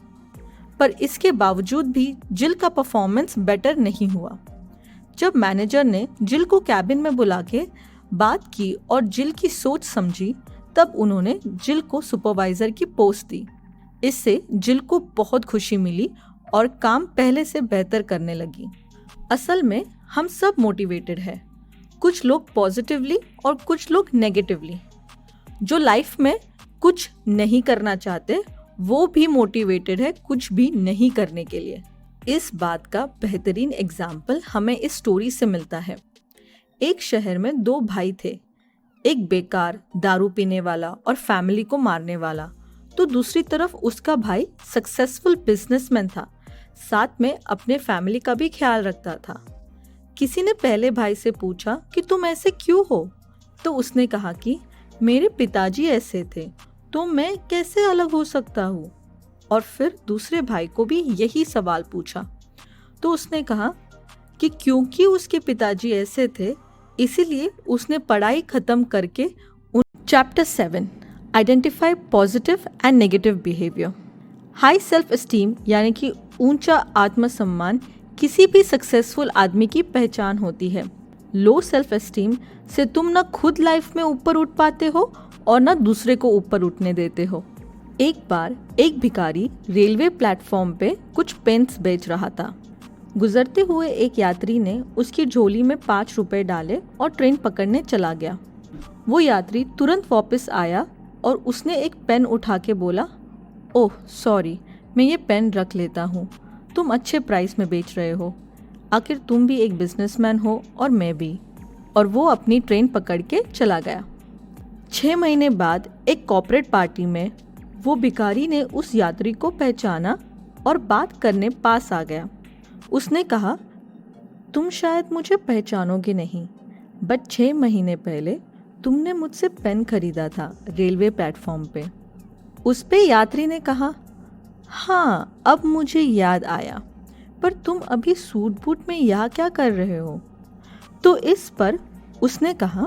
पर इसके बावजूद भी जिल का परफॉर्मेंस बेटर नहीं हुआ। जब मैनेजर ने जिल को कैबिन में बुला के बात की और जिल की सोच समझी, तब उन्होंने जिल को सुपरवाइजर की पोस्ट दी। इससे जिल को बहुत खुशी मिली और काम पहले से बेहतर करने लगी। असल में हम सब मोटिवेटेड हैं, कुछ लोग पॉजिटिवली और कुछ लोग नेगेटिवली। जो लाइफ में कुछ नहीं करना चाहते, वो भी मोटिवेटेड है कुछ भी नहीं करने के लिए। इस बात का बेहतरीन एग्जाम्पल हमें इस स्टोरी से मिलता है। एक शहर में 2 भाई थे, एक बेकार दारू पीने वाला और फैमिली को मारने वाला, तो दूसरी तरफ उसका भाई सक्सेसफुल बिजनेसमैन था, साथ में अपने फैमिली का भी ख्याल रखता था। किसी ने पहले भाई से पूछा कि तुम ऐसे क्यों हो? तो उसने कहा कि मेरे पिताजी ऐसे थे, तो मैं कैसे अलग हो सकता हूँ। और फिर दूसरे भाई को भी यही सवाल पूछा, तो उसने कहा कि क्योंकि उसके पिताजी ऐसे थे, इसीलिए उसने पढ़ाई खत्म करके chapter 7 identify positive and negative behaviour. High self esteem यानी कि ऊंचा आत्मसम्मान किसी भी सक्सेसफुल आदमी की पहचान होती है। लो सेल्फ एस्टीम से तुम ना खुद लाइफ में ऊपर उठ पाते हो और ना दूसरे को ऊपर उठने देते हो। एक बार एक भिखारी रेलवे प्लेटफॉर्म पे कुछ पेन्स बेच रहा था। गुजरते हुए एक यात्री ने उसकी झोली में 5 रुपए डाले और ट्रेन पकड़ने चला गया। वो यात्री तुरंत वापस आया और उसने एक पेन उठा के बोला, ओह सॉरी, मैं ये पेन रख लेता हूँ, तुम अच्छे प्राइस में बेच रहे हो, आखिर तुम भी एक बिजनेसमैन हो और मैं भी। और वो अपनी ट्रेन पकड़ के चला गया। 6 महीने बाद एक कॉर्पोरेट पार्टी में वो भिखारी ने उस यात्री को पहचाना और बात करने पास आ गया। उसने कहा, तुम शायद मुझे पहचानोगे नहीं, बट 6 महीने पहले तुमने मुझसे पेन खरीदा था रेलवे प्लेटफॉर्म पे। उस पे यात्री ने कहा, हाँ अब मुझे याद आया, पर तुम अभी सूट बूट में यहाँ क्या कर रहे हो? तो इस पर उसने कहा,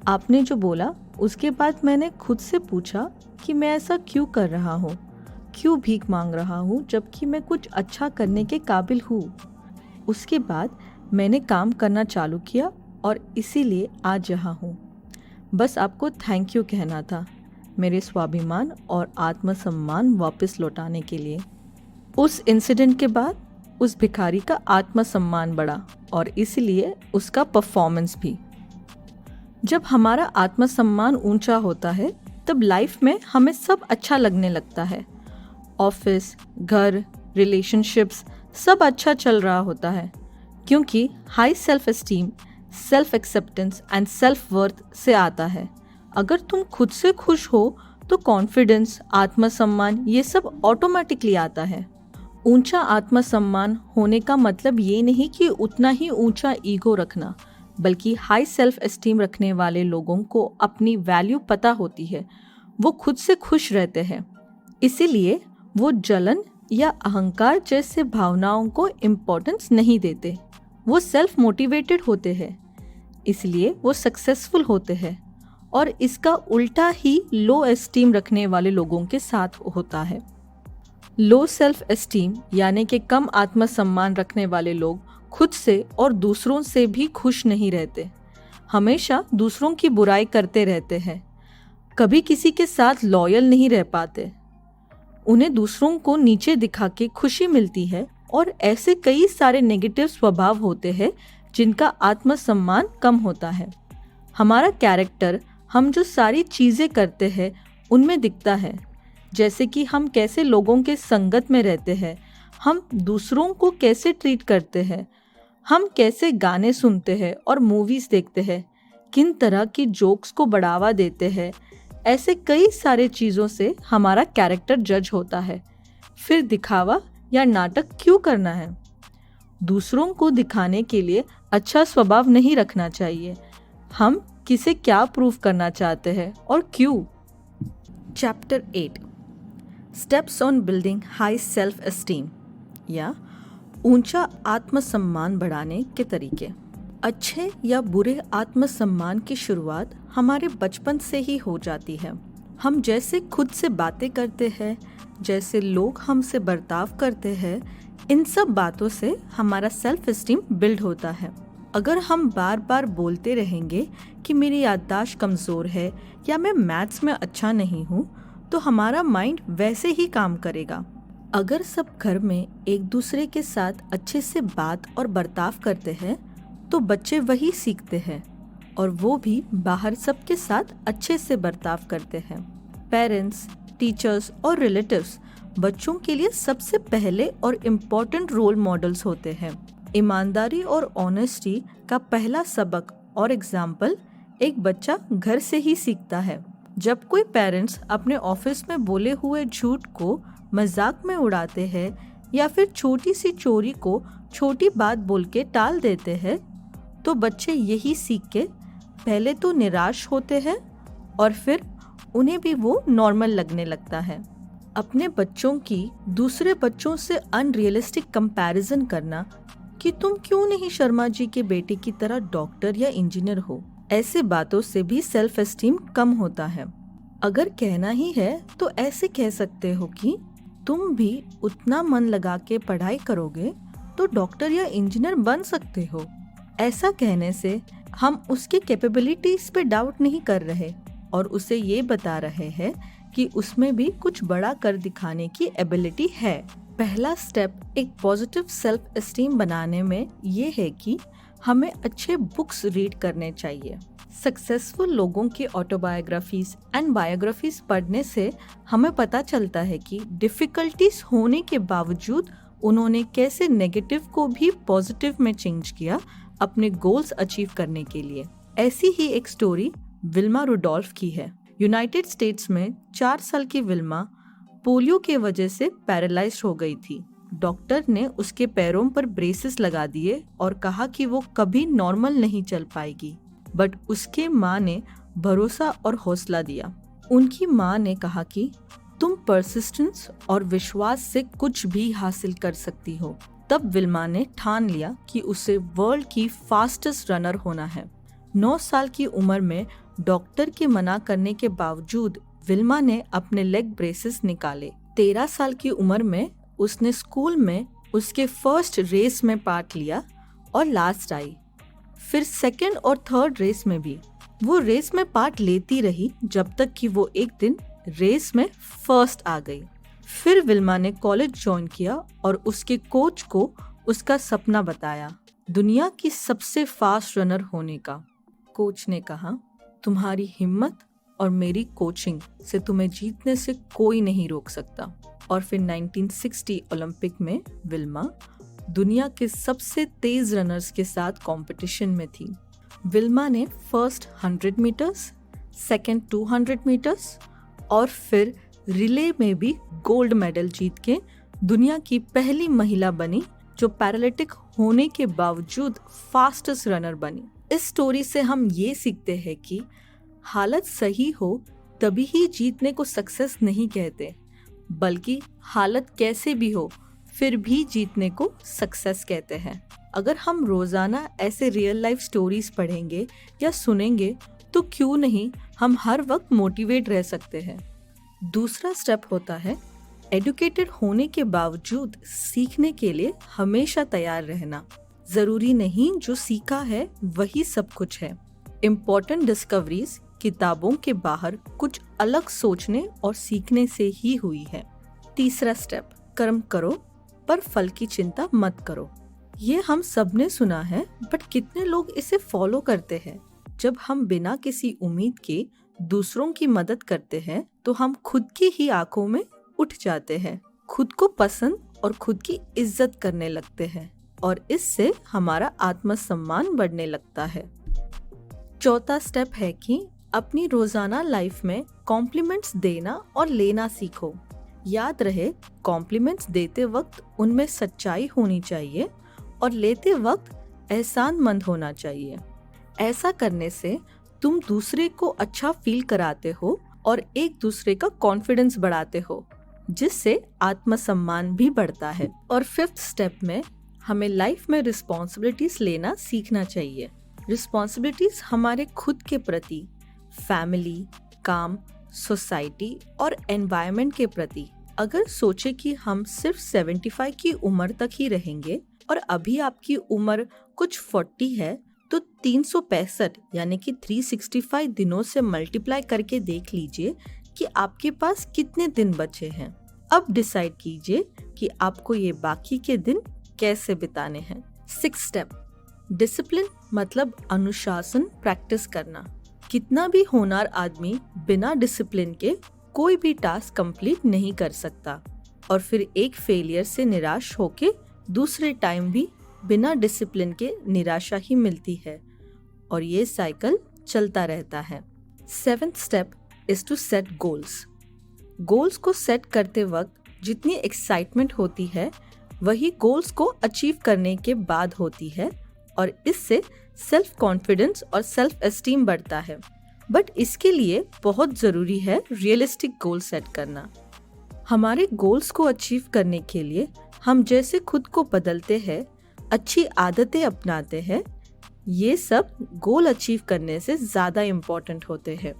आपने जो बोला उसके बाद मैंने खुद से पूछा कि मैं ऐसा क्यों कर रहा हूँ, क्यों भीख मांग रहा हूँ जबकि मैं कुछ अच्छा करने के काबिल हूँ। उसके बाद मैंने काम करना चालू किया और इसीलिए आज यहाँ हूँ। बस आपको थैंक यू कहना था, मेरे स्वाभिमान और आत्मसम्मान वापस लौटाने के लिए। उस इंसिडेंट के बाद उस भिखारी का आत्मसम्मान बढ़ा और इसलिए उसका परफॉर्मेंस भी। जब हमारा आत्मसम्मान ऊंचा होता है तब लाइफ में हमें सब अच्छा लगने लगता है। ऑफिस, घर, रिलेशनशिप्स सब अच्छा चल रहा होता है, क्योंकि high self esteem, self acceptance and self worth से आता है। अगर तुम खुद से खुश हो तो कॉन्फिडेंस, आत्मसम्मान ये सब ऑटोमेटिकली आता है। ऊंचा आत्मसम्मान होने का मतलब ये नहीं कि उतना ही ऊंचा ईगो रखना, बल्कि हाई सेल्फ एस्टीम रखने वाले लोगों को अपनी वैल्यू पता होती है, वो खुद से खुश रहते हैं, इसीलिए वो जलन या अहंकार जैसे भावनाओं को इम्पोर्टेंस नहीं देते। वो सेल्फ मोटिवेटेड होते हैं, इसलिए वो सक्सेसफुल होते हैं। और इसका उल्टा ही लो एस्टीम रखने वाले लोगों के साथ होता है। लो सेल्फ एस्टीम यानी कि कम आत्मसम्मान रखने वाले लोग खुद से और दूसरों से भी खुश नहीं रहते, हमेशा दूसरों की बुराई करते रहते हैं, कभी किसी के साथ लॉयल नहीं रह पाते। उन्हें दूसरों को नीचे दिखा के खुशी मिलती है और ऐसे कई सारे नेगेटिव स्वभाव होते हैं जिनका आत्मसम्मान कम होता है। हमारा कैरेक्टर हम जो सारी चीज़ें करते हैं उनमें दिखता है, जैसे कि हम कैसे लोगों के संगत में रहते हैं, हम दूसरों को कैसे ट्रीट करते हैं, हम कैसे गाने सुनते हैं और मूवीज़ देखते हैं, किन तरह की जोक्स को बढ़ावा देते हैं। ऐसे कई सारे चीज़ों से हमारा कैरेक्टर जज होता है। फिर दिखावा या नाटक क्यों करना है? दूसरों को दिखाने के लिए अच्छा स्वभाव नहीं रखना चाहिए। हम किसे क्या प्रूव करना चाहते हैं और क्यों? Chapter 8 steps on building high self esteem या ऊंचा आत्मसम्मान बढ़ाने के तरीके। अच्छे या बुरे आत्मसम्मान की शुरुआत हमारे बचपन से ही हो जाती है। हम जैसे खुद से बातें करते हैं, जैसे लोग हमसे बर्ताव करते हैं, इन सब बातों से हमारा सेल्फ एस्टीम बिल्ड होता है। अगर हम बार बार बोलते रहेंगे कि मेरी याददाश्त कमज़ोर है या मैं मैथ्स में अच्छा नहीं हूँ, तो हमारा माइंड वैसे ही काम करेगा। अगर सब घर में एक दूसरे के साथ अच्छे से बात और बर्ताव करते हैं तो बच्चे वही सीखते हैं और वो भी बाहर सबके साथ अच्छे से बर्ताव करते हैं। पेरेंट्स, टीचर्स और रिलेटिव्स बच्चों के लिए सबसे पहले और इम्पोर्टेंट रोल मॉडल्स होते हैं। ईमानदारी और ऑनेस्टी का पहला सबक और एग्जाम्पल एक बच्चा घर से ही सीखता है। जब कोई पेरेंट्स अपने ऑफिस में बोले हुए झूठ को मजाक में उड़ाते हैं या फिर छोटी सी चोरी को छोटी बात बोल के टाल देते हैं, तो बच्चे यही सीख के पहले तो निराश होते हैं और फिर उन्हें भी वो नॉर्मल लगने लगता है। अपने बच्चों की दूसरे बच्चों से अनरियलिस्टिक कंपैरिजन करना कि तुम क्यों नहीं शर्मा जी के बेटे की तरह डॉक्टर या इंजीनियर हो, ऐसे बातों से भी सेल्फ एस्टीम कम होता है। अगर कहना ही है तो ऐसे कह सकते हो कि तुम भी उतना मन लगा के पढ़ाई करोगे तो डॉक्टर या इंजीनियर बन सकते हो। ऐसा कहने से हम उसकी कैपेबिलिटीज पे डाउट नहीं कर रहे और उसे ये बता रहे हैं कि उसमें भी कुछ बड़ा कर दिखाने की एबिलिटी है। पहला स्टेप एक पॉजिटिव सेल्फ एस्टीम बनाने में ये है कि हमें अच्छे बुक्स रीड करने चाहिए। सक्सेसफुल लोगों की ऑटोबायोग्राफीज एंड बायोग्राफीज पढ़ने से हमें पता चलता है कि डिफिकल्टीज होने के बावजूद उन्होंने कैसे नेगेटिव को भी पॉजिटिव में चेंज किया अपने गोल्स अचीव करने के लिए। ऐसी ही एक स्टोरी विल्मा रुडोल्फ की है। यूनाइटेड स्टेट्स में 4 साल की विल्मा पोलियो के वजह से पैरालाइज्ड हो गई थी। डॉक्टर ने उसके पैरों पर ब्रेसेस लगा दिए और कहा कि वो कभी नॉर्मल नहीं चल पाएगी, बट उसके माँ ने भरोसा और हौसला दिया। उनकी माँ ने कहा कि तुम परसिस्टेंस और विश्वास से कुछ भी हासिल कर सकती हो। तब विल्मा ने ठान लिया कि उसे वर्ल्ड की फास्टेस्ट रनर होना है। 9 साल की उम्र में डॉक्टर के मना करने के बावजूद विल्मा ने अपने लेग ब्रेसेस निकाले। 13 साल की उम्र में उसने स्कूल में उसके फर्स्ट रेस में पार्ट लिया और लास्ट आई। फिर सेकंड और थर्ड रेस में भी वो रेस में पार्ट लेती रही जब तक कि वो एक दिन रेस में फर्स्ट आ गई। फिर विल्मा ने कॉलेज ज्वाइन किया और उसके कोच को उसका सपना बताया, दुनिया की सबसे फास्ट रनर होने का। कोच ने कहा, तुम्हारी हिम्मत और मेरी कोचिंग से तुम्हें जीतने से कोई नहीं रोक सकता। और फिर 1960 ओलंपिक में विल्मा दुनिया के सबसे तेज रनर्स के साथ कंपटीशन में थी। विल्मा ने फर्स्ट 100 मीटर्स, सेकंड 200 मीटर्स और फिर रिले में भी गोल्ड मेडल जीत के दुनिया की पहली महिला बनी जो पैरालिटिक होने के बावजूद फास्टेस्ट रनर बनी। इस स्टोरी से हम ये सीखते हैं कि हालत सही हो तभी ही जीतने को सक्सेस नहीं कहते, बल्कि हालत कैसे भी हो फिर भी जीतने को सक्सेस कहते हैं। अगर हम रोजाना ऐसे रियल लाइफ स्टोरीज पढ़ेंगे या सुनेंगे तो क्यों नहीं हम हर वक्त मोटिवेट रह सकते हैं। दूसरा स्टेप होता है एडुकेटेड होने के बावजूद सीखने के लिए हमेशा तैयार रहना। जरूरी नहीं जो सीखा है वही सब कुछ है। इम्पोर्टेंट डिस्कवरीज किताबों के बाहर कुछ अलग सोचने और सीखने से ही हुई है। तीसरा स्टेप, कर्म करो पर फल की चिंता मत करो। ये हम सब ने सुना है, बट कितने लोग इसे फॉलो करते हैं? जब हम बिना किसी उम्मीद के दूसरों की मदद करते हैं तो हम खुद की ही आंखों में उठ जाते हैं, खुद को पसंद और खुद की इज्जत करने लगते हैं और इससे हमारा आत्मसम्मान बढ़ने लगता है। चौथा स्टेप है कि अपनी रोजाना लाइफ में कॉम्प्लीमेंट्स देना और लेना सीखो। याद रहे, कॉम्प्लीमेंट्स देते वक्त उनमें सच्चाई होनी चाहिए और लेते वक्त एहसानमंद होना चाहिए। ऐसा करने से तुम दूसरे को अच्छा फील कराते हो और एक दूसरे का कॉन्फिडेंस बढ़ाते हो, जिससे आत्मसम्मान भी बढ़ता है। और फिफ्थ स्टेप में हमें लाइफ में रिस्पॉन्सिबिलिटीज लेना सीखना चाहिए। रिस्पॉन्सिबिलिटीज हमारे खुद के प्रति, फैमिली, काम, सोसाइटी और एनवायरनमेंट के प्रति। अगर सोचे कि हम सिर्फ 75 की उम्र तक ही रहेंगे और अभी आपकी उम्र कुछ 40 है, तो 365 यानी कि 365 दिनों से मल्टीप्लाई करके देख लीजिए कि आपके पास कितने दिन बचे हैं। अब डिसाइड कीजिए कि आपको ये बाकी के दिन कैसे बिताने हैं। 6 स्टेप, डिसिप्लिन मतलब अनुशासन प्रैक्टिस करना। कितना भी होनहार आदमी बिना डिसिप्लिन के कोई भी टास्क कंप्लीट नहीं कर सकता और फिर एक फेलियर से निराश होके दूसरे टाइम भी बिना डिसिप्लिन के निराशा ही मिलती है और ये साइकिल चलता रहता है। 7th step is to set goals. Goals को सेट करते वक्त जितनी एक्साइटमेंट होती है वही गोल्स को अचीव करने के बाद होती है और इससे सेल्फ कॉन्फिडेंस और सेल्फ एस्टीम बढ़ता है। बट इसके लिए बहुत ज़रूरी है रियलिस्टिक गोल सेट करना। हमारे गोल्स को अचीव करने के लिए हम जैसे खुद को बदलते हैं, अच्छी आदतें अपनाते हैं, ये सब गोल अचीव करने से ज़्यादा इम्पोर्टेंट होते हैं।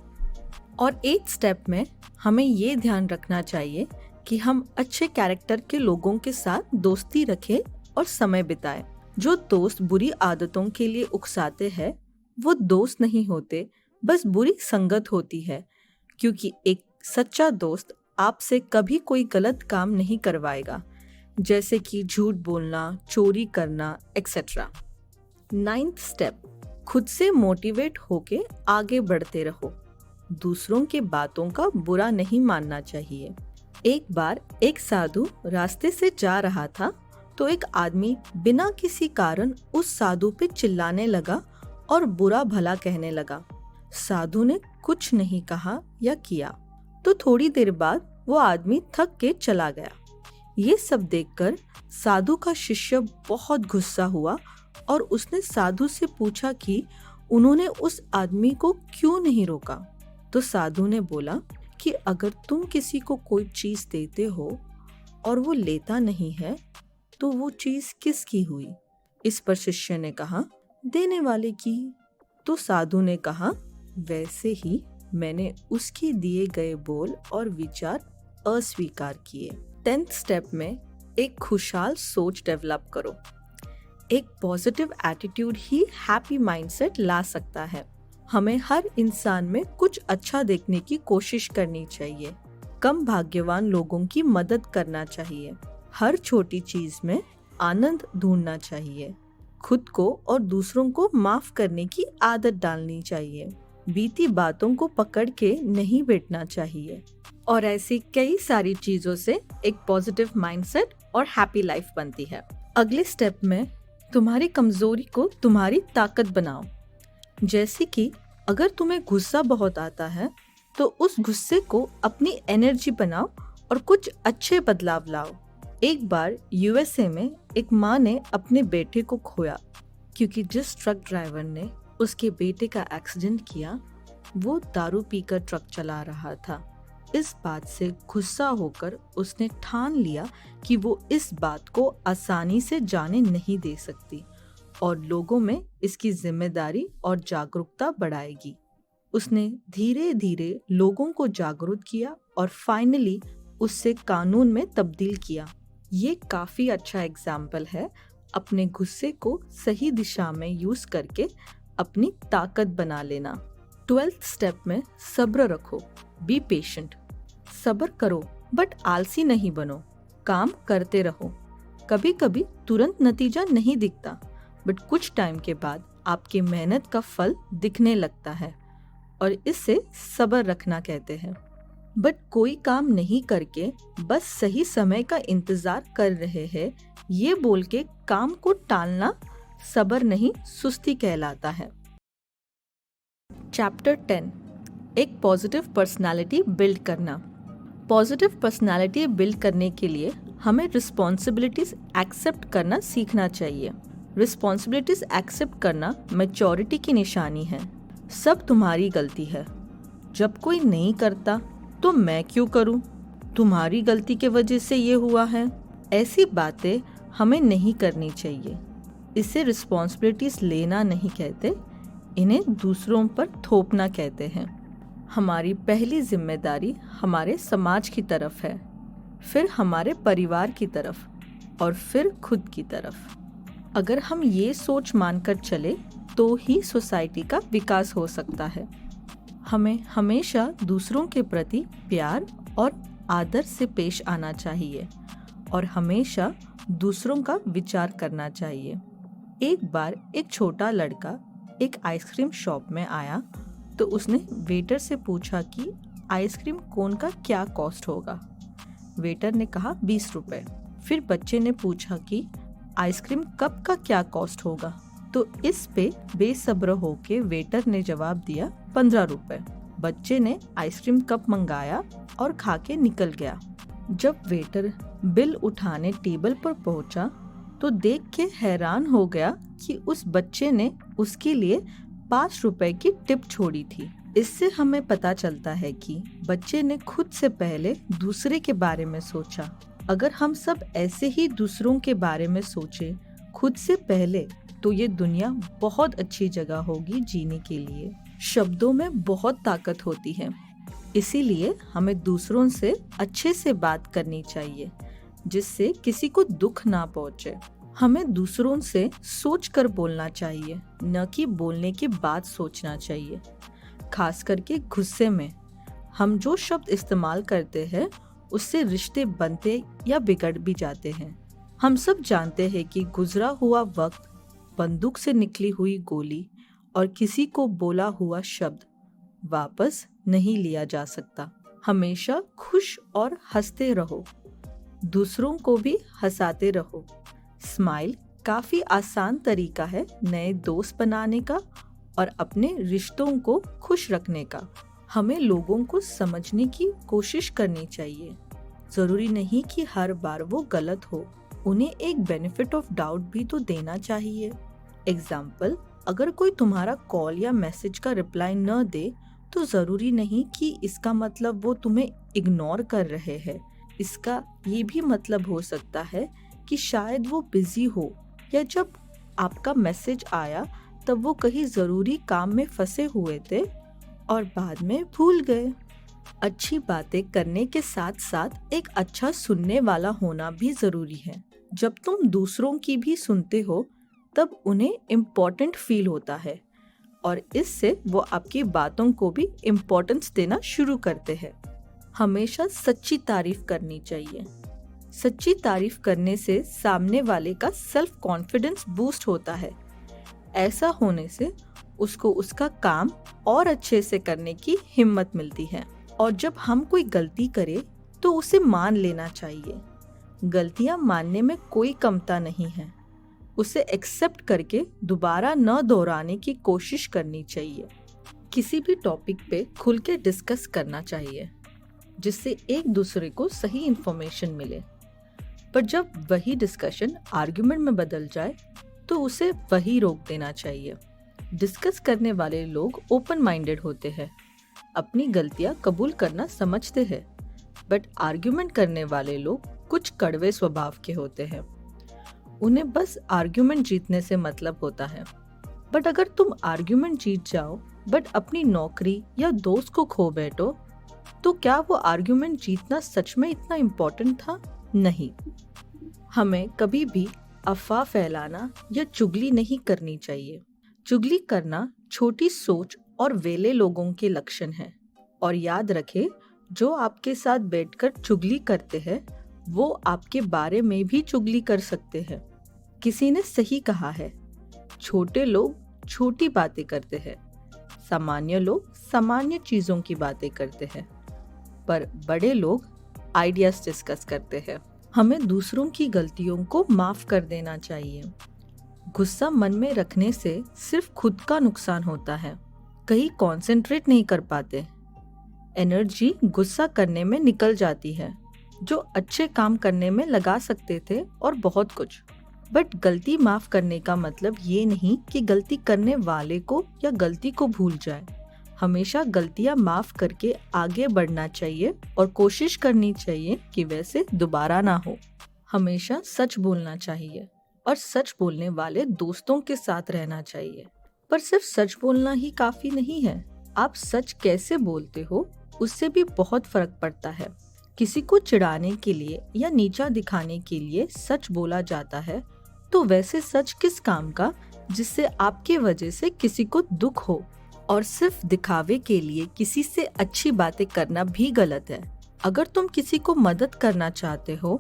और 8th स्टेप में हमें ये ध्यान रखना चाहिए कि हम अच्छे कैरेक्टर के लोगों के साथ दोस्ती रखें और समय बिताएं। जो दोस्त बुरी आदतों के लिए उकसाते हैं वो दोस्त नहीं होते, बस बुरी संगत होती है, क्योंकि एक सच्चा दोस्त आपसे कभी कोई गलत काम नहीं करवाएगा, जैसे कि झूठ बोलना, चोरी करना एक्सेट्रा। 9th स्टेप, खुद से मोटिवेट होके आगे बढ़ते रहो। दूसरों के बातों का बुरा नहीं मानना चाहिए। एक बार एक साधु रास्ते से जा रहा था तो एक आदमी बिना किसी कारण उस साधु पे चिल्लाने लगा और बुरा भला कहने लगा। साधु ने कुछ नहीं कहा या किया तो थोड़ी देर बाद वो आदमी थक के चला गया। ये सब देखकर साधु का शिष्य बहुत गुस्सा हुआ और उसने साधु से पूछा कि उन्होंने उस आदमी को क्यों नहीं रोका। तो साधु ने बोला कि अगर तुम किसी को कोई चीज देते हो और वो लेता नहीं है तो वो चीज किसकी हुई। इस पर शिष्य ने कहा, देने वाले की। तो साधु ने कहा, वैसे ही मैंने उसके दिए गए बोल और विचार अस्वीकार किए। 10th स्टेप में एक खुशहाल सोच डेवलप करो। एक पॉजिटिव एटीट्यूड ही हैप्पी माइंडसेट ला सकता है। हमें हर इंसान में कुछ अच्छा देखने की कोशिश करनी चाहिए। कम भाग्यवान लोगों की मदद करना चाहिए। हर छोटी चीज में आनंद ढूंढना चाहिए। खुद को और दूसरों को माफ करने की आदत डालनी चाहिए। बीती बातों को पकड़ के नहीं बैठना चाहिए। और ऐसी कई सारी चीजों से एक पॉजिटिव माइंडसेट और हैप्पी लाइफ बनती है। अगले स्टेप में तुम्हारी कमजोरी को तुम्हारी ताकत बनाओ। जैसे कि अगर तुम्हें गुस्सा बहुत आता है तो उस गुस्से को अपनी एनर्जी बनाओ और कुछ अच्छे बदलाव लाओ। एक बार यूएसए में एक माँ ने अपने बेटे को खोया क्योंकि जिस ट्रक ड्राइवर ने उसके बेटे का एक्सीडेंट किया वो दारू पीकर ट्रक चला रहा था। इस बात से गुस्सा होकर उसने ठान लिया कि वो इस बात को आसानी से जाने नहीं दे सकती और लोगों में इसकी जिम्मेदारी और जागरूकता बढ़ाएगी। उसने धीरे धीरे लोगों को जागरूक किया और फाइनली उससे कानून में तब्दील किया। ये काफी अच्छा एग्जाम्पल है अपने गुस्से को सही दिशा में यूज करके अपनी ताकत बना लेना। 12th स्टेप में सब्र रखो। Be patient. सब्र करो बट आलसी नहीं बनो। काम करते रहो। कभी कभी तुरंत नतीजा नहीं दिखता बट कुछ टाइम के बाद आपकी मेहनत का फल दिखने लगता है और इससे सब्र रखना कहते हैं। बट कोई काम नहीं करके बस सही समय का इंतजार कर रहे हैं ये बोल के काम को टालना सब्र नहीं सुस्ती कहलाता है। चैप्टर 10 एक पॉजिटिव पर्सनालिटी बिल्ड करना। पॉजिटिव पर्सनालिटी बिल्ड करने के लिए हमें रिस्पॉन्सिबिलिटीज एक्सेप्ट करना सीखना चाहिए। रिस्पॉन्सिबिलिटीज एक्सेप्ट करना मैच्योरिटी की निशानी है। सब तुम्हारी गलती है। जब कोई नहीं करता तो मैं क्यों करूं? तुम्हारी गलती के वजह से ये हुआ है। ऐसी बातें हमें नहीं करनी चाहिए। इसे रिस्पॉन्सिबिलिटीज लेना नहीं कहते, इन्हें दूसरों पर थोपना कहते हैं। हमारी पहली जिम्मेदारी हमारे समाज की तरफ है, फिर हमारे परिवार की तरफ और फिर खुद की तरफ। अगर हम ये सोच मानकर चले तो ही सोसाइटी का विकास हो सकता है। हमें हमेशा दूसरों के प्रति प्यार और आदर से पेश आना चाहिए और हमेशा दूसरों का विचार करना चाहिए। एक बार एक छोटा लड़का एक आइसक्रीम शॉप में आया तो उसने वेटर से पूछा कि आइसक्रीम कोन का क्या कॉस्ट होगा। वेटर ने कहा 20 रुपए। फिर बच्चे ने पूछा कि आइसक्रीम कप का क्या कॉस्ट होगा, तो इस पे बेसब्र होके वेटर ने जवाब दिया 15 रुपए। बच्चे ने आइसक्रीम कप मंगाया और खा के निकल गया। जब वेटर बिल उठाने टेबल पर पहुंचा तो देख के हैरान हो गया कि उस बच्चे ने उसके लिए 5 रुपए की टिप छोड़ी थी। इससे हमें पता चलता है कि बच्चे ने खुद से पहले दूसरे के बारे में सोचा। अगर हम सब ऐसे ही दूसरों के बारे में सोचे खुद से पहले तो ये दुनिया बहुत अच्छी जगह होगी जीने के लिए। शब्दों में बहुत ताकत होती है, इसीलिए हमें दूसरों से अच्छे से बात करनी चाहिए जिससे किसी को दुख ना पहुंचे। हमें दूसरों से सोचकर बोलना चाहिए, न कि बोलने के बाद सोचना चाहिए। खास करके गुस्से में हम जो शब्द इस्तेमाल करते हैं उससे रिश्ते बनते या बिगड़ भी जाते हैं। हम सब जानते हैं कि गुजरा हुआ वक्त, बंदूक से निकली हुई गोली और किसी को बोला हुआ शब्द वापस नहीं लिया जा सकता। हमेशा खुश और हंसते रहो, दूसरों को भी हंसाते रहो। स्माइल काफी आसान तरीका है नए दोस्त बनाने का और अपने रिश्तों को खुश रखने का। हमें लोगों को समझने की कोशिश करनी चाहिए। जरूरी नहीं कि हर बार वो गलत हो, उन्हें एक बेनिफिट ऑफ डाउट भी तो देना चाहिए। एग्जाम्पल, अगर कोई तुम्हारा कॉल या मैसेज का रिप्लाई न दे तो जरूरी नहीं कि इसका मतलब वो तुम्हें इग्नोर कर रहे हैं। इसका ये भी मतलब हो सकता है कि शायद वो बिजी हो या जब आपका मैसेज आया तब वो कहीं ज़रूरी काम में फंसे हुए थे और बाद में भूल गए। अच्छी बातें करने के साथ साथ एक अच्छा सुनने वाला होना भी ज़रूरी है। जब तुम दूसरों की भी सुनते हो तब उन्हें इम्पोर्टेंट फील होता है और इससे वो आपकी बातों को भी इम्पोर्टेंस देना शुरू करते हैं। हमेशा सच्ची तारीफ करनी चाहिए। सच्ची तारीफ करने से सामने वाले का सेल्फ कॉन्फिडेंस बूस्ट होता है। ऐसा होने से उसको उसका काम और अच्छे से करने की हिम्मत मिलती है। और जब हम कोई गलती करें तो उसे मान लेना चाहिए। गलतियां मानने में कोई कमता नहीं है। उसे एक्सेप्ट करके दोबारा न दोहराने की कोशिश करनी चाहिए। किसी भी टॉपिक पे खुल के डिस्कस करना चाहिए जिससे एक दूसरे को सही इंफॉर्मेशन मिले। पर जब वही डिस्कशन आर्गुमेंट में बदल जाए तो उसे वही रोक देना चाहिए। डिस्कस करने वाले लोग ओपन माइंडेड होते हैं, अपनी गलतियां कबूल करना समझते हैं। बट आर्गुमेंट करने वाले लोग कुछ कड़वे स्वभाव के होते हैं। उन्हें बस आर्गुमेंट जीतने से मतलब होता है। बट अगर तुम आर्गुमेंट जीत जाओ बट अपनी नौकरी या दोस्त को खो बैठो तो क्या वो आर्गुमेंट जीतना सच में इतना इम्पोर्टेंट था? नहीं। हमें कभी भी अफवाह फैलाना या चुगली नहीं करनी चाहिए। चुगली करना छोटी सोच और वेले लोगों के लक्षण है। और याद रखें, जो आपके साथ बैठकर चुगली करते हैं वो आपके बारे में भी चुगली कर सकते हैं। किसी ने सही कहा है, छोटे लोग छोटी बातें करते हैं, सामान्य लोग सामान्य चीजों की बातें करते हैं, पर बड़े लोग आइडियाज डिस्कस करते हैं। हमें दूसरों की गलतियों को माफ कर देना चाहिए। गुस्सा मन में रखने से सिर्फ खुद का नुकसान होता है, कहीं कंसंट्रेट नहीं कर पाते। एनर्जी गुस्सा करने में निकल जाती है जो अच्छे काम करने में लगा सकते थे और बहुत कुछ। बट गलती माफ करने का मतलब ये नहीं कि गलती करने वाले को या गलती को भूल जाए। हमेशा गलतियां माफ करके आगे बढ़ना चाहिए और कोशिश करनी चाहिए कि वैसे दोबारा ना हो। हमेशा सच बोलना चाहिए और सच बोलने वाले दोस्तों के साथ रहना चाहिए। पर सिर्फ सच बोलना ही काफी नहीं है, आप सच कैसे बोलते हो उससे भी बहुत फर्क पड़ता है। किसी को चिढ़ाने के लिए या नीचा दिखाने के लिए सच बोला जाता है तो वैसे सच किस काम का जिससे आपके वजह से किसी को दुख हो। और सिर्फ दिखावे के लिए किसी से अच्छी बातें करना भी गलत है। अगर तुम किसी को मदद करना चाहते हो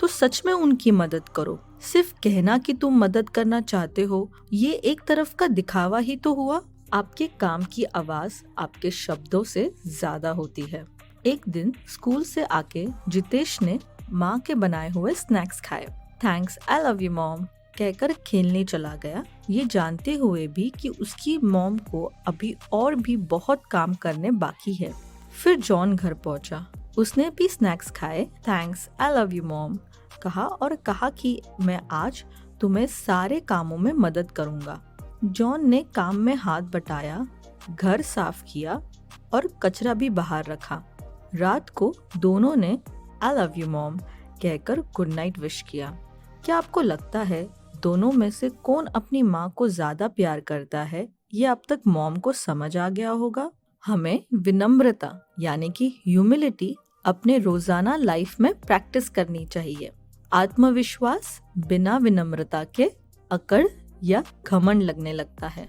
तो सच में उनकी मदद करो। सिर्फ कहना कि तुम मदद करना चाहते हो ये एक तरफ का दिखावा ही तो हुआ। आपके काम की आवाज आपके शब्दों से ज्यादा होती है। एक दिन स्कूल से आके जितेश ने माँ के बनाए हुए स्नैक्स खाए। Thanks, I love you mom कहकर खेलने चला गया, ये जानते हुए भी कि उसकी मॉम को अभी और भी बहुत काम करने बाकी है। फिर जॉन घर पहुंचा, उसने भी स्नैक्स खाए। Thanks, I love you mom कहा और कहा कि मैं आज तुम्हें सारे कामों में मदद करूंगा। जॉन ने काम में हाथ बटाया, घर साफ किया और कचरा भी बाहर रखा। रात को दोनों ने आई लव यू मॉम कहकर गुड नाइट विश किया। क्या आपको लगता है दोनों में से कौन अपनी माँ को ज्यादा प्यार करता है? ये अब तक मॉम को समझ आ गया होगा। हमें विनम्रता यानी कि ह्यूमिलिटी अपने रोजाना लाइफ में प्रैक्टिस करनी चाहिए। आत्मविश्वास बिना विनम्रता के अकड़ या घमंड लगने लगता है।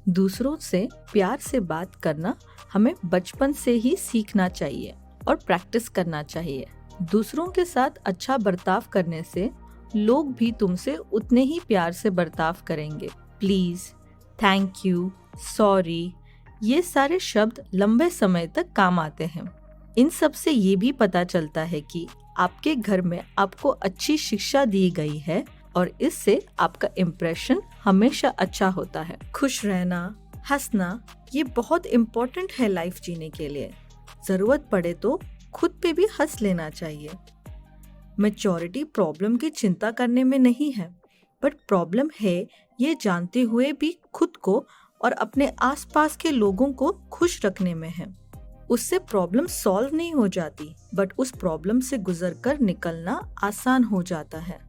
दूसरों से प्यार से बात करना हमें बचपन से ही सीखना चाहिए और प्रैक्टिस करना चाहिए। दूसरों के साथ अच्छा बर्ताव करने से लोग भी तुमसे उतने ही प्यार से बर्ताव करेंगे। प्लीज, थैंक यू, सॉरी ये सारे शब्द लंबे समय तक काम आते हैं। इन सब से ये भी पता चलता है कि आपके घर में आपको अच्छी शिक्षा दी गई है और इससे आपका इम्प्रेशन हमेशा अच्छा होता है। खुश रहना, हंसना ये बहुत इम्पोर्टेंट है लाइफ जीने के लिए। जरूरत पड़े तो खुद पे भी हंस लेना चाहिए। मैच्योरिटी प्रॉब्लम की चिंता करने में नहीं है, बट प्रॉब्लम है ये जानते हुए भी खुद को और अपने आसपास के लोगों को खुश रखने में है। उससे प्रॉब्लम सॉल्व नहीं हो जाती, बट उस प्रॉब्लम से गुजरकर निकलना आसान हो जाता है।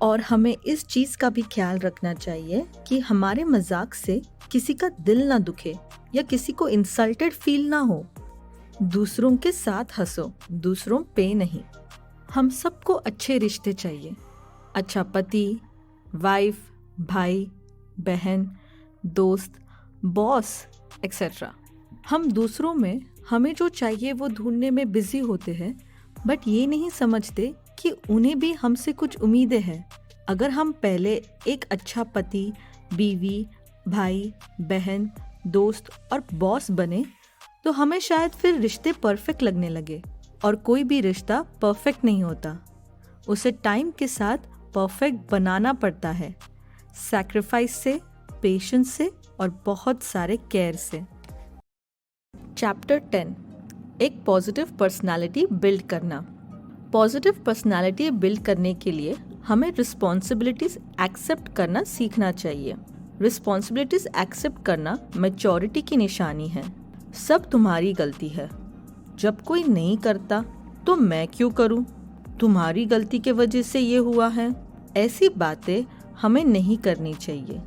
और हमें इस चीज़ का भी ख्याल रखना चाहिए कि हमारे मजाक से किसी का दिल ना दुखे या किसी को इंसल्टेड फील ना हो। दूसरों के साथ हंसो, दूसरों पे नहीं। हम सबको अच्छे रिश्ते चाहिए, अच्छा पति, वाइफ, भाई, बहन, दोस्त, बॉस एक्सेट्रा। हम दूसरों में हमें जो चाहिए वो ढूंढने में बिजी होते हैं, बट ये नहीं समझते कि उन्हें भी हमसे कुछ उम्मीदें हैं। अगर हम पहले एक अच्छा पति, बीवी, भाई, बहन, दोस्त और बॉस बने तो हमें शायद फिर रिश्ते परफेक्ट लगने लगे। और कोई भी रिश्ता परफेक्ट नहीं होता, उसे टाइम के साथ परफेक्ट बनाना पड़ता है, सैक्रिफाइस से, पेशेंस से और बहुत सारे केयर से। चैप्टर 10, एक पॉजिटिव पर्सनालिटी बिल्ड करना। पॉजिटिव पर्सनालिटी बिल्ड करने के लिए हमें रिस्पॉन्सिबिलिटीज एक्सेप्ट करना सीखना चाहिए। रिस्पॉन्सिबिलिटीज एक्सेप्ट करना मैच्योरिटी की निशानी है। सब तुम्हारी गलती है, जब कोई नहीं करता तो मैं क्यों करूं, तुम्हारी गलती के वजह से ये हुआ है, ऐसी बातें हमें नहीं करनी चाहिए।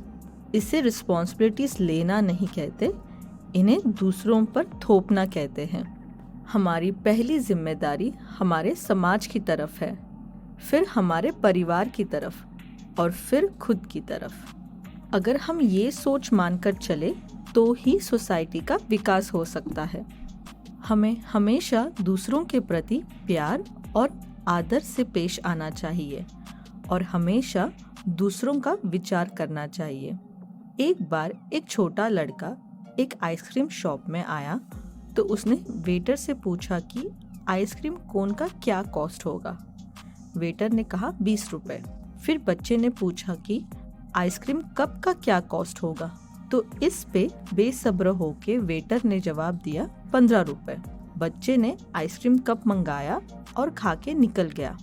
इसे रिस्पॉन्सिबिलिटीज लेना नहीं कहते, इन्हें दूसरों पर थोपना कहते हैं। हमारी पहली जिम्मेदारी हमारे समाज की तरफ है, फिर हमारे परिवार की तरफ और फिर खुद की तरफ। अगर हम ये सोच मानकर चले तो ही सोसाइटी का विकास हो सकता है। हमें हमेशा दूसरों के प्रति प्यार और आदर से पेश आना चाहिए और हमेशा दूसरों का विचार करना चाहिए। एक बार एक छोटा लड़का एक आइसक्रीम शॉप में आया तो उसने वेटर से पूछा कि आइसक्रीम कोन का क्या कॉस्ट होगा। वेटर ने कहा 20 रुपए। फिर बच्चे ने पूछा कि आइसक्रीम कप का क्या कॉस्ट होगा, तो इस पे बेसब्र होके वेटर ने जवाब दिया 15 रुपए। बच्चे ने आइसक्रीम कप मंगाया और खा के निकल गया।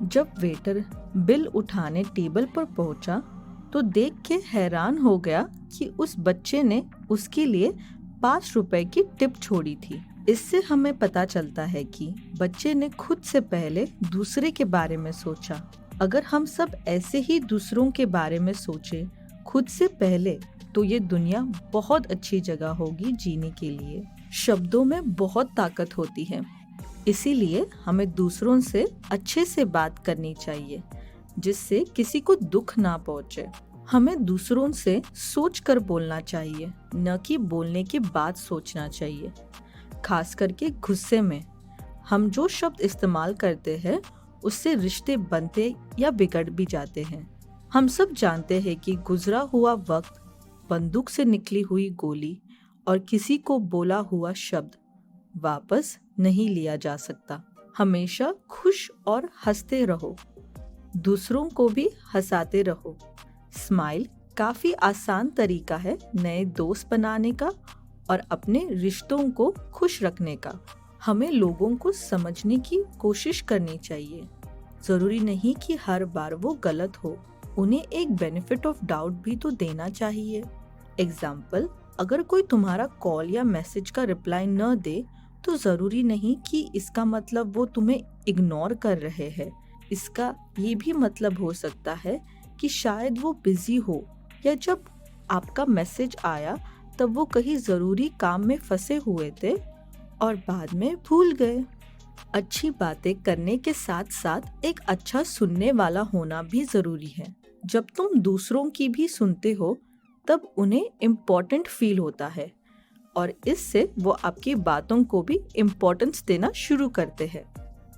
जब वेटर बिल उठाने टेबल पर पहुंचा तो देख के हैरान हो गया कि उस बच्चे ने उसके लिए 5 रुपए की टिप छोड़ी थी। इससे हमें पता चलता है कि बच्चे ने खुद से पहले दूसरे के बारे में सोचा। अगर हम सब ऐसे ही दूसरों के बारे में सोचे खुद से पहले, तो ये दुनिया बहुत अच्छी जगह होगी जीने के लिए। शब्दों में बहुत ताकत होती है, इसीलिए हमें दूसरों से अच्छे से बात करनी चाहिए जिससे किसी को दुख ना पहुंचे। हमें दूसरों से सोच कर बोलना चाहिए, न कि बोलने के बाद सोचना चाहिए। खास करके गुस्से में हम जो शब्द इस्तेमाल करते हैं उससे रिश्ते बनते या बिगड़ भी जाते हैं। हम सब जानते हैं कि गुजरा हुआ वक्त, बंदूक से निकली हुई गोली और किसी को बोला हुआ शब्द वापस नहीं लिया जा सकता। हमेशा खुश और हंसते रहो, दूसरों को भी हंसाते रहो। स्माइल काफी आसान तरीका है नए दोस्त बनाने का और अपने रिश्तों को खुश रखने का। हमें लोगों को समझने की कोशिश करनी चाहिए। जरूरी नहीं कि हर बार वो गलत हो, उन्हें एक बेनिफिट ऑफ डाउट भी तो देना चाहिए। एग्जाम्पल, अगर कोई तुम्हारा कॉल या मैसेज का रिप्लाई न दे तो जरूरी नहीं कि इसका मतलब वो तुम्हें इग्नोर कर रहे हैं। इसका ये भी मतलब हो सकता है कि शायद वो बिजी हो या जब आपका मैसेज आया तब वो कहीं जरूरी काम में फंसे हुए थे और बाद में भूल गए। अच्छी बातें करने के साथ साथ एक अच्छा सुनने वाला होना भी जरूरी है। जब तुम दूसरों की भी सुनते हो तब उन्हें इम्पोर्टेंट फील होता है और इससे वो आपकी बातों को भी इम्पोर्टेंस देना शुरू करते हैं।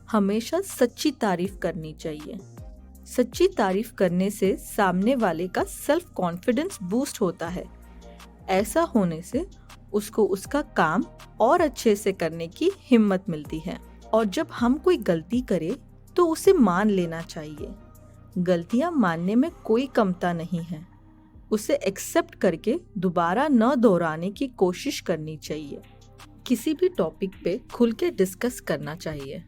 हमेशा सच्ची तारीफ करनी चाहिए। सच्ची तारीफ करने से सामने वाले का सेल्फ कॉन्फिडेंस बूस्ट होता है। ऐसा होने से उसको उसका काम और अच्छे से करने की हिम्मत मिलती है। और जब हम कोई गलती करे तो उसे मान लेना चाहिए। गलतियां मानने में कोई कमता नहीं है। उसे एक्सेप्ट करके दोबारा न दोहराने की कोशिश करनी चाहिए। किसी भी टॉपिक पे खुल के डिस्कस करना चाहिए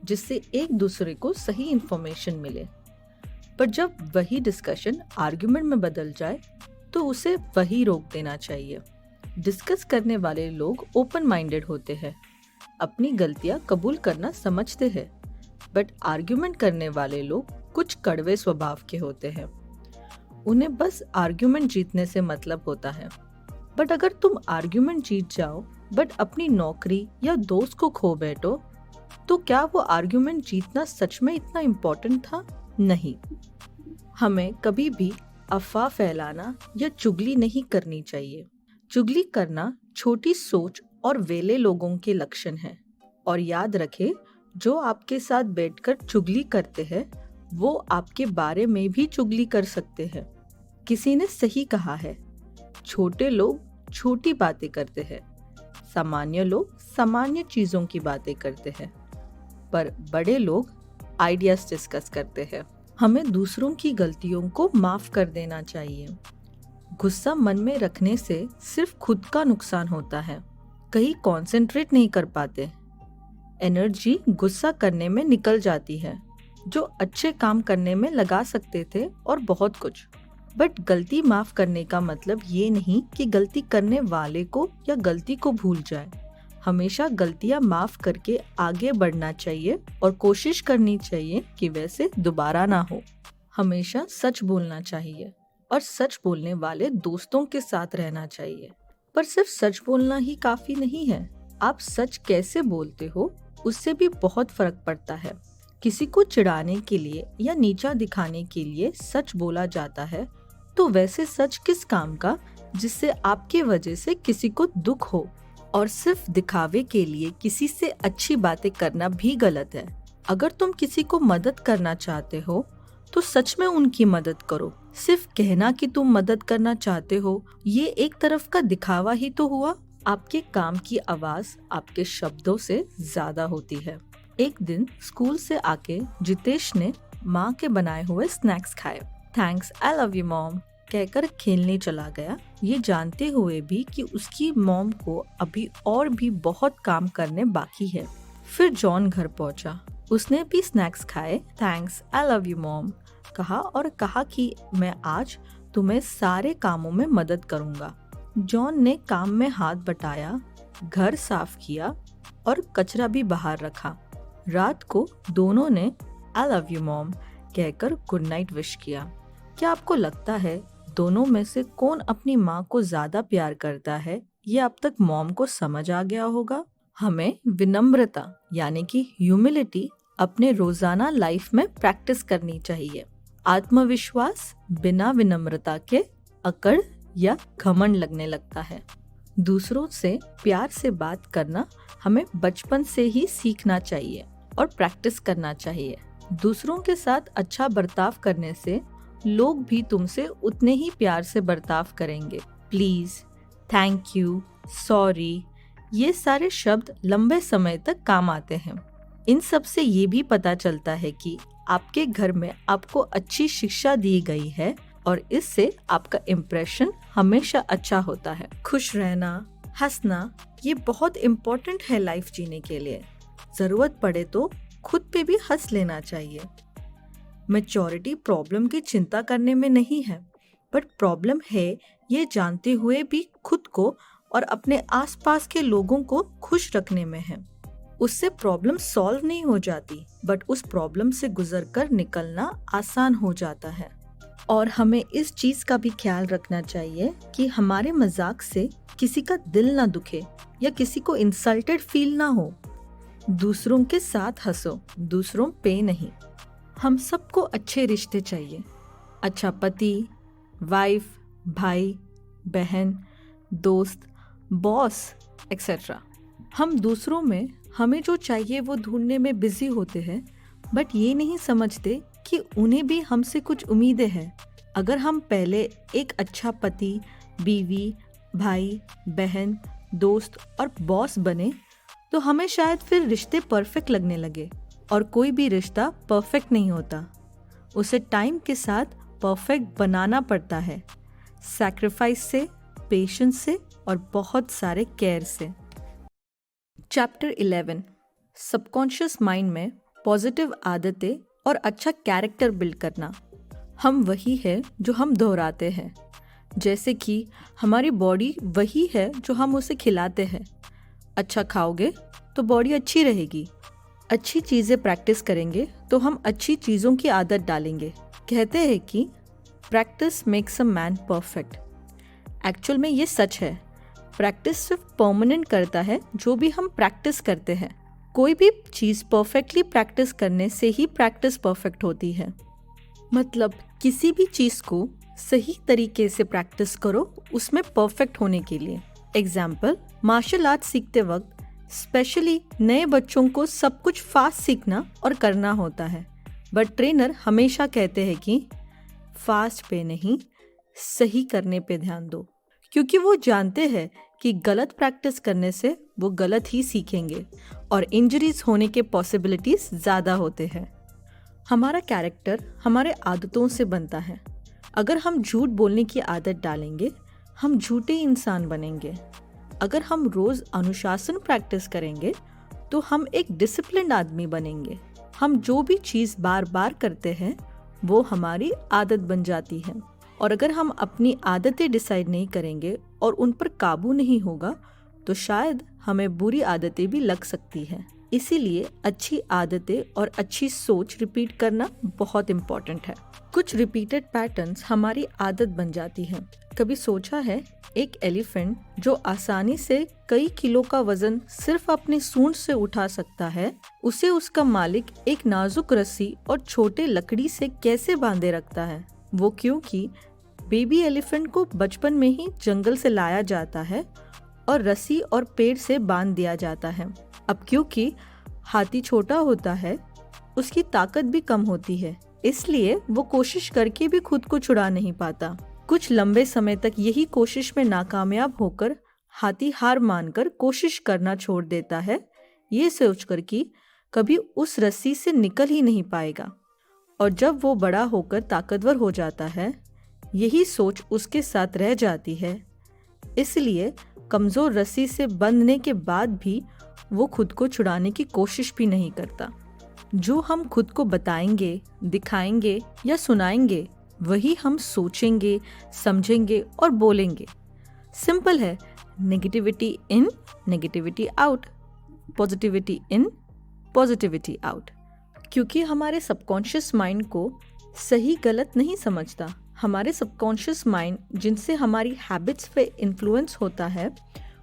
जिससे एक दूसरे को सही इंफॉर्मेशन मिले। पर जब वही डिस्कशन आर्गुमेंट में बदल जाए तो उसे वही रोक देना चाहिए। डिस्कस करने वाले लोग ओपन माइंडेड होते हैं, अपनी गलतियां कबूल करना समझते हैं, बट आर्गुमेंट करने वाले लोग कुछ कड़वे स्वभाव के होते हैं। उन्हें बस आर्ग्यूमेंट जीतने से मतलब होता है। बट अगर तुम आर्ग्यूमेंट जीत जाओ बट अपनी नौकरी या दोस्त को खो बैठो, तो क्या वो आर्ग्यूमेंट जीतना सच में इतना इम्पोर्टेंट था? नहीं। हमें कभी भी अफवाह फैलाना या चुगली नहीं करनी चाहिए। चुगली करना छोटी सोच और वेले लोगों के लक्षण है। और याद रखें, जो आपके साथ बैठकर चुगली करते हैं वो आपके बारे में भी चुगली कर सकते हैं। किसी ने सही कहा है, छोटे लोग छोटी बातें करते हैं, सामान्य लोग सामान्य चीजों की बातें करते हैं, पर बड़े लोग आइडियाज डिस्कस करते हैं। हमें दूसरों की गलतियों को माफ कर देना चाहिए। गुस्सा मन में रखने से सिर्फ खुद का नुकसान होता है, कहीं कंसंट्रेट नहीं कर पाते। एनर्जी गुस्सा करने में निकल जाती है, जो अच्छे काम करने में लगा सकते थे और बहुत कुछ। बट गलती माफ करने का मतलब ये नहीं कि गलती करने वाले को या गलती को भूल जाए। हमेशा गलतियां माफ करके आगे बढ़ना चाहिए और कोशिश करनी चाहिए कि वैसे दोबारा ना हो। हमेशा सच बोलना चाहिए और सच बोलने वाले दोस्तों के साथ रहना चाहिए। पर सिर्फ सच बोलना ही काफी नहीं है, आप सच कैसे बोलते हो उससे भी बहुत फर्क पड़ता है। किसी को चिढ़ाने के लिए या नीचा दिखाने के लिए सच बोला जाता है, तो वैसे सच किस काम का जिससे आपके वजह से किसी को दुख हो। और सिर्फ दिखावे के लिए किसी से अच्छी बातें करना भी गलत है। अगर तुम किसी को मदद करना चाहते हो तो सच में उनकी मदद करो। सिर्फ कहना कि तुम मदद करना चाहते हो, ये एक तरफ का दिखावा ही तो हुआ। आपके काम की आवाज आपके शब्दों से ज्यादा होती है। एक दिन स्कूल से आके जितेश ने माँ के बनाए हुए स्नैक्स खाए। Thanks, I love you mom कहकर खेलने चला गया, ये जानते हुए भी कि उसकी मॉम को अभी और भी बहुत काम करने बाकी है। फिर जॉन घर पहुंचा, उसने भी स्नैक्स खाए। Thanks, I love you mom कहा और कहा कि मैं आज तुम्हें सारे कामों में मदद करूंगा। जॉन ने काम में हाथ बटाया, घर साफ किया और कचरा भी बाहर रखा। रात को दोनों ने आई लव यू मॉम कहकर गुड नाइट विश किया। क्या आपको लगता है दोनों में से कौन अपनी माँ को ज्यादा प्यार करता है? ये अब तक मॉम को समझ आ गया होगा। हमें विनम्रता यानी कि ह्यूमिलिटी अपने रोजाना लाइफ में प्रैक्टिस करनी चाहिए। आत्मविश्वास बिना विनम्रता के अकड़ या घमंड लगने लगता है। दूसरों से प्यार से बात करना हमें बचपन से ही सीखना चाहिए और प्रैक्टिस करना चाहिए। दूसरों के साथ अच्छा बर्ताव करने से लोग भी तुमसे उतने ही प्यार से बर्ताव करेंगे। प्लीज, थैंक यू, सॉरी, ये सारे शब्द लंबे समय तक काम आते हैं। इन सब से ये भी पता चलता है कि आपके घर में आपको अच्छी शिक्षा दी गई है और इससे आपका इम्प्रेशन हमेशा अच्छा होता है। खुश रहना, हंसना, ये बहुत इम्पोर्टेंट है लाइफ जीने के लिए। जरूरत पड़े तो खुद पे भी हंस लेना चाहिए। मैच्योरिटी प्रॉब्लम की चिंता करने में नहीं है, बट प्रॉब्लम है ये जानते हुए भी खुद को और अपने आसपास के लोगों को खुश रखने में है। उससे प्रॉब्लम सॉल्व नहीं हो जाती, बट उस प्रॉब्लम से गुजरकर निकलना आसान हो जाता है। और हमें इस चीज का भी ख्याल रखना चाहिए कि हमारे मजाक से किसी का दिल ना दुखे या किसी को इंसल्टेड फील ना हो। दूसरों के साथ हंसो, दूसरों पे नहीं। हम सबको अच्छे रिश्ते चाहिए, अच्छा पति, वाइफ, भाई, बहन, दोस्त, बॉस एक्सेट्रा। हम दूसरों में हमें जो चाहिए वो ढूंढने में बिजी होते हैं, बट ये नहीं समझते कि उन्हें भी हमसे कुछ उम्मीदें हैं। अगर हम पहले एक अच्छा पति, बीवी, भाई, बहन, दोस्त और बॉस बने तो हमें शायद फिर रिश्ते परफेक्ट लगने लगे। और कोई भी रिश्ता परफेक्ट नहीं होता, उसे टाइम के साथ परफेक्ट बनाना पड़ता है, सैक्रिफाइस से, पेशेंस से और बहुत सारे केयर से। चैप्टर 11, सबकॉन्शियस माइंड में पॉजिटिव आदतें और अच्छा कैरेक्टर बिल्ड करना। हम वही है जो हम दोहराते हैं, जैसे कि हमारी बॉडी वही है जो हम उसे खिलाते हैं। अच्छा खाओगे तो बॉडी अच्छी रहेगी, अच्छी चीज़ें प्रैक्टिस करेंगे तो हम अच्छी चीज़ों की आदत डालेंगे। कहते हैं कि practice makes a man perfect. Actual में ये सच है। प्रैक्टिस सिर्फ परमानेंट करता है जो भी हम प्रैक्टिस करते हैं। कोई भी चीज़ परफेक्टली प्रैक्टिस करने से ही प्रैक्टिस परफेक्ट होती है। मतलब किसी भी चीज़ को सही तरीके से प्रैक्टिस करो उसमें परफेक्ट होने के लिए। एग्जाम्पल, मार्शल आर्ट सीखते वक्त स्पेशली नए बच्चों को सब कुछ फास्ट सीखना और करना होता है, बट ट्रेनर हमेशा कहते हैं कि फास्ट पे नहीं, सही करने पे ध्यान दो, क्योंकि वो जानते हैं कि गलत प्रैक्टिस करने से वो गलत ही सीखेंगे और इंजरीज होने के पॉसिबिलिटीज ज़्यादा होते हैं। हमारा कैरेक्टर हमारे आदतों से बनता है। अगर हम झूठ बोलने की आदत डालेंगे, हम झूठे इंसान बनेंगे। अगर हम रोज़ अनुशासन प्रैक्टिस करेंगे तो हम एक डिसिप्लिन्ड आदमी बनेंगे। हम जो भी चीज़ बार बार करते हैं वो हमारी आदत बन जाती है। और अगर हम अपनी आदतें डिसाइड नहीं करेंगे और उन पर काबू नहीं होगा तो शायद हमें बुरी आदतें भी लग सकती हैं। इसीलिए अच्छी आदतें और अच्छी सोच रिपीट करना बहुत इम्पोर्टेंट है। कुछ रिपीटेड पैटर्न्स हमारी आदत बन जाती हैं। कभी सोचा है, एक एलिफेंट जो आसानी से कई किलो का वजन सिर्फ अपनी सूंड से उठा सकता है, उसे उसका मालिक एक नाजुक रस्सी और छोटे लकड़ी से कैसे बांधे रखता है? वो क्योंकि बेबी एलिफेंट को बचपन में ही जंगल से लाया जाता है और रस्सी और पेड़ से बांध दिया जाता है। अब क्योंकि हाथी छोटा होता है, उसकी ताकत भी कम होती है, इसलिए वो कोशिश करके भी खुद को छुड़ा नहीं पाता। कुछ लंबे समय तक यही कोशिश में नाकामयाब होकर हाथी हार मानकर कोशिश करना छोड़ देता है, ये सोचकर कि कभी उस रस्सी से निकल ही नहीं पाएगा। और जब वो बड़ा होकर ताकतवर हो जाता है, यही सोच उसके साथ रह जाती है। इसलिए कमज़ोर रस्सी से बंधने के बाद भी वो खुद को छुड़ाने की कोशिश भी नहीं करता। जो हम खुद को बताएंगे, दिखाएंगे या सुनाएंगे, वही हम सोचेंगे, समझेंगे और बोलेंगे। सिंपल है, negativity in, negativity out, positivity in, positivity out. क्योंकि हमारे सबकॉन्शियस माइंड को सही गलत नहीं समझता। हमारे सबकॉन्शियस माइंड जिनसे हमारी हैबिट्स पे इन्फ्लुएंस होता है,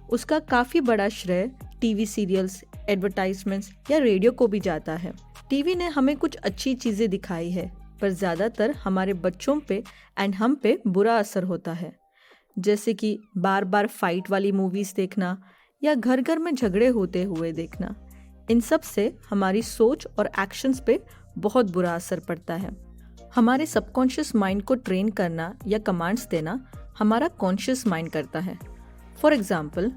उसका काफ़ी बड़ा श्रेय टीवी सीरियल्स, एडवर्टाइजमेंट्स या रेडियो को भी जाता है। टीवी ने हमें कुछ अच्छी चीज़ें दिखाई है, पर ज़्यादातर हमारे बच्चों पे एंड हम पे बुरा असर होता है। जैसे कि बार बार फाइट वाली मूवीज़ देखना या घर घर में झगड़े होते हुए देखना। इन सब से हमारी सोच और एक्शंस पे बहुत बुरा असर पड़ता है। हमारे सबकॉन्शियस माइंड को ट्रेन करना या कमांड्स देना हमारा कॉन्शियस माइंड करता है। फॉर एग्जाम्पल,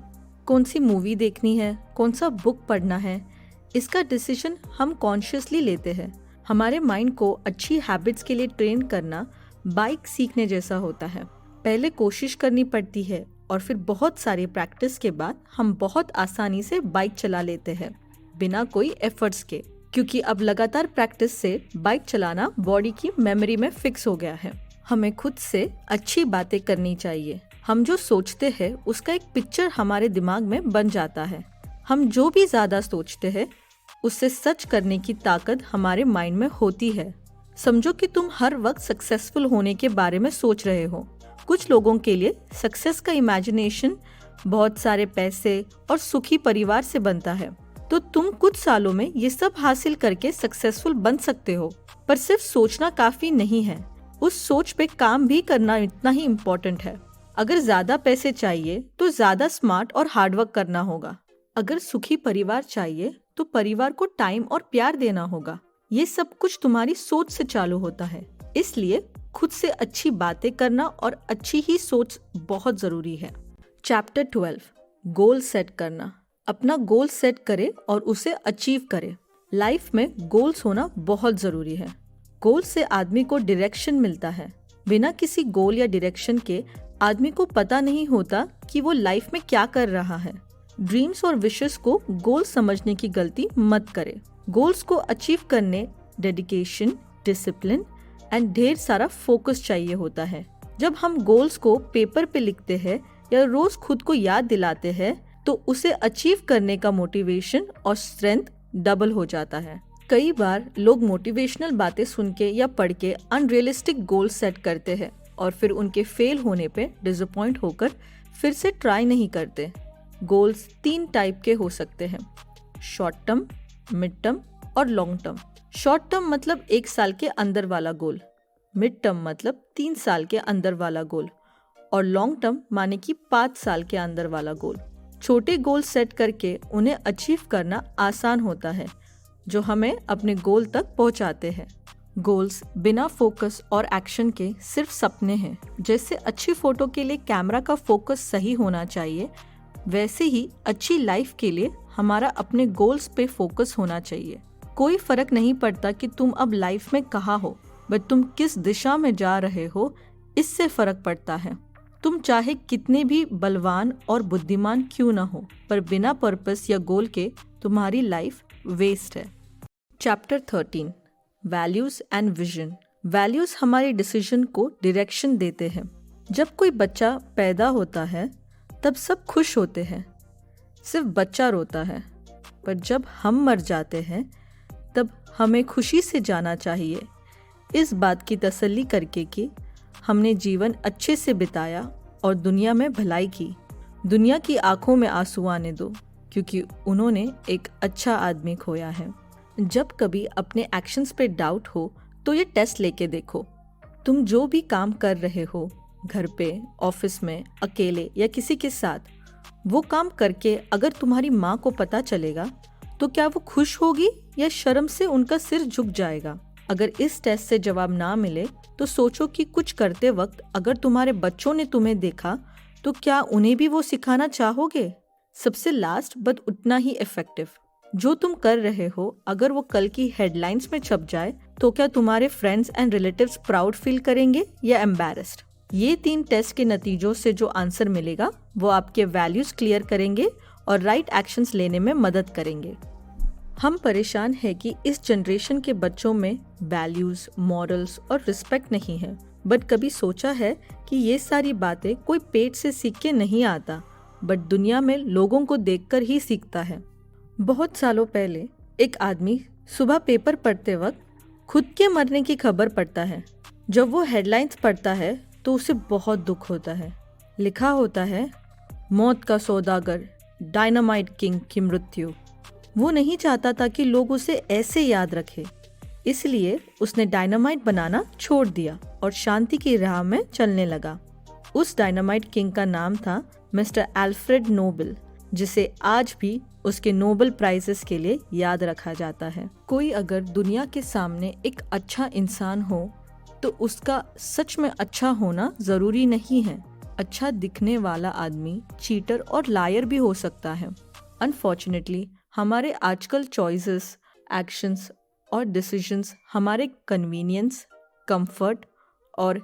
कौन सी मूवी देखनी है, कौन सा बुक पढ़ना है, इसका डिसीजन हम कॉन्शियसली लेते हैं। हमारे माइंड को अच्छी हैबिट्स के लिए ट्रेन करना बाइक सीखने जैसा होता है। पहले कोशिश करनी पड़ती है और फिर बहुत सारी प्रैक्टिस के बाद हम बहुत आसानी से बाइक चला लेते हैं बिना कोई एफर्ट्स के, क्योंकि अब लगातार प्रैक्टिस से बाइक चलाना बॉडी की मेमोरी में फिक्स हो गया है। हमें खुद से अच्छी बातें करनी चाहिए। हम जो सोचते हैं उसका एक पिक्चर हमारे दिमाग में बन जाता है। हम जो भी ज़्यादा सोचते हैं उससे सच करने की ताकत हमारे माइंड में होती है। समझो कि तुम हर वक्त सक्सेसफुल होने के बारे में सोच रहे हो। कुछ लोगों के लिए सक्सेस का इमेजिनेशन बहुत सारे पैसे और सुखी परिवार से बनता है, तो तुम कुछ सालों में ये सब हासिल करके सक्सेसफुल बन सकते हो। पर सिर्फ सोचना काफी नहीं है, उस सोच पे काम भी करना इतना ही इम्पोर्टेंट है। अगर ज्यादा पैसे चाहिए तो ज्यादा स्मार्ट और हार्डवर्क करना होगा। अगर सुखी परिवार चाहिए तो परिवार को टाइम और प्यार देना होगा। ये सब कुछ तुम्हारी सोच से चालू होता है। इसलिए खुद से अच्छी बातें करना और अच्छी ही सोच बहुत जरूरी है। चैप्टर 12, गोल सेट करना। अपना गोल सेट करे और उसे अचीव करे। लाइफ में गोल्स होना बहुत जरूरी है। गोल से आदमी को डायरेक्शन मिलता है। बिना किसी गोल या डायरेक्शन के आदमी को पता नहीं होता कि वो लाइफ में क्या कर रहा है। ड्रीम्स और विशेस को गोल समझने की गलती मत करे। गोल्स को अचीव करने डेडिकेशन, डिसिप्लिन एंड ढेर सारा फोकस चाहिए होता है। जब हम गोल्स को पेपर पे लिखते हैं या रोज खुद को याद दिलाते हैं तो उसे अचीव करने का मोटिवेशन और स्ट्रेंथ डबल हो जाता है। कई बार लोग मोटिवेशनल बातें सुन के या पढ़ के अनरियलिस्टिक गोल सेट करते हैं और फिर उनके फेल होने पे डिसअपॉइंट होकर फिर से ट्राई नहीं करते। गोल्स 3 टाइप के हो सकते हैं, शॉर्ट टर्म, मिड टर्म और लॉन्ग टर्म। शॉर्ट टर्म मतलब 1 साल के अंदर वाला गोल, मिड टर्म मतलब 3 साल के अंदर वाला गोल और लॉन्ग टर्म माने कि 5 साल के अंदर वाला गोल। छोटे गोल सेट करके उन्हें अचीव करना आसान होता है, जो हमें अपने गोल तक पहुंचाते हैं। गोल्स बिना फोकस और एक्शन के सिर्फ सपने हैं। जैसे अच्छी फोटो के लिए कैमरा का फोकस सही होना चाहिए, वैसे ही अच्छी लाइफ के लिए हमारा अपने गोल्स पे फोकस होना चाहिए। कोई फर्क नहीं पड़ता कि तुम अब लाइफ में कहाँ हो, बट तुम किस दिशा में जा रहे हो, इससे फर्क पड़ता है। तुम चाहे कितने भी बलवान और बुद्धिमान क्यों ना हो, पर बिना पर्पस या गोल के तुम्हारी लाइफ वेस्ट है। Chapter 13, values and vision. Values हमारे डिसीजन को डायरेक्शन देते हैं। जब कोई बच्चा पैदा होता है तब सब खुश होते हैं, सिर्फ बच्चा रोता है। पर जब हम मर जाते हैं तब हमें खुशी से जाना चाहिए, इस बात की तसल्ली करके कि हमने जीवन अच्छे से बिताया और दुनिया में भलाई की। दुनिया की आंखों में आंसू आने दो, क्योंकि उन्होंने एक अच्छा आदमी खोया है। जब कभी अपने एक्शंस पे डाउट हो तो ये टेस्ट लेके देखो। तुम जो भी काम कर रहे हो, घर पे, ऑफिस में, अकेले या किसी के साथ, वो काम करके अगर तुम्हारी माँ को पता चलेगा तो क्या वो खुश होगी या शर्म से उनका सिर झुक जाएगा? अगर इस टेस्ट से जवाब ना मिले तो सोचो कि कुछ करते वक्त अगर तुम्हारे बच्चों ने तुम्हें देखा तो क्या उन्हें भी वो सिखाना चाहोगे? सबसे लास्ट बट उतना ही इफेक्टिव, जो तुम कर रहे हो अगर वो कल की हेडलाइंस में छप जाए तो क्या तुम्हारे friends and relatives proud feel करेंगे या एम्बैरेस्ड? ये 3 टेस्ट के नतीजों से जो आंसर मिलेगा वो आपके वैल्यूज क्लियर करेंगे और राइट एक्शंस लेने में मदद करेंगे। हम परेशान हैं कि इस जनरेशन के बच्चों में वैल्यूज, मॉरल्स और रिस्पेक्ट नहीं है। बट कभी सोचा है कि ये सारी बातें कोई पेट से सीख के नहीं आता, बट दुनिया में लोगों को देखकर ही सीखता है। बहुत सालों पहले एक आदमी सुबह पेपर पढ़ते वक्त खुद के मरने की खबर पढ़ता है। जब वो हेडलाइंस पढ़ता है तो उसे बहुत दुख होता है। लिखा होता है, मौत का सौदागर, डायनामाइट किंग की मृत्यु। वो नहीं चाहता था कि लोग उसे ऐसे याद रखें, इसलिए उसने डायनामाइट बनाना छोड़ दिया और शांति की राह में चलने लगा। उस डायनामाइट किंग का नाम था मिस्टर अल्फ्रेड नोबेल, जिसे आज भी उसके नोबेल प्राइजेस के लिए याद रखा जाता है। कोई अगर दुनिया के सामने एक अच्छा इंसान हो तो उसका सच में अच्छा होना जरूरी नहीं है। अच्छा दिखने वाला आदमी चीटर और लायर भी हो सकता है। अनफॉर्चुनेटली हमारे आजकल चॉइसेस, एक्शंस और डिसीजंस हमारे कन्वीनियंस, कंफर्ट और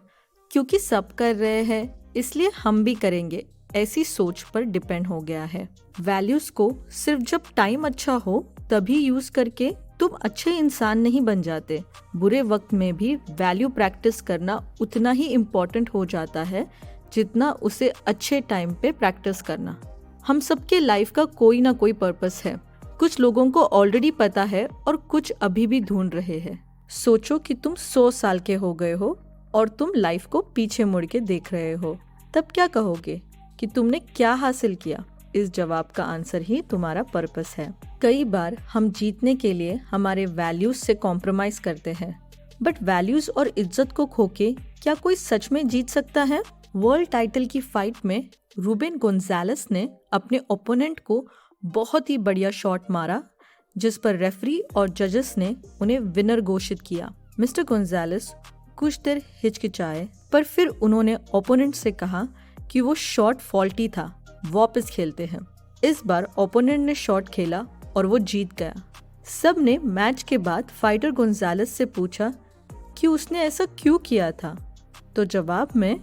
क्योंकि सब कर रहे हैं इसलिए हम भी करेंगे, ऐसी सोच पर डिपेंड हो गया है। वैल्यूज को सिर्फ जब टाइम अच्छा हो तभी यूज करके तुम अच्छे इंसान नहीं बन जाते। बुरे वक्त में भी वैल्यू प्रैक्टिस करना उतना ही इम्पोर्टेंट हो जाता है जितना उसे अच्छे टाइम पे प्रैक्टिस करना। हम सबके लाइफ का कोई ना कोई पर्पस है। कुछ लोगों को ऑलरेडी पता है और कुछ अभी भी ढूंढ रहे हैं। सोचो कि तुम 100 साल के हो गए हो और तुम लाइफ को पीछे मुड़ के देख रहे हो, तब क्या कहोगे कि तुमने क्या हासिल किया? इस जवाब का आंसर ही तुम्हारा पर्पस है। कई बार हम जीतने के लिए हमारे वैल्यूज से कॉम्प्रोमाइज करते हैं, बट वैल्यूज और इज्जत को खोके क्या कोई सच में जीत सकता है? वर्ल्ड टाइटल की फाइट में रूबेन गोंजालेस ने अपने ओपोनेंट को बहुत ही बढ़िया शॉट मारा, जिस पर रेफरी और जजेस ने उन्हें विनर घोषित किया। मिस्टर गोंजालेस कुछ देर हिचकिचाए, पर फिर उन्होंने ओपोनेंट से कहा कि वो शॉट फॉल्टी था, वापस खेलते हैं। इस बार ओपोनेंट ने शॉट खेला और वो जीत गया। सब ने मैच के बाद फाइटर गोंजालेस से पूछा कि उसने ऐसा क्यों किया था, तो जवाब में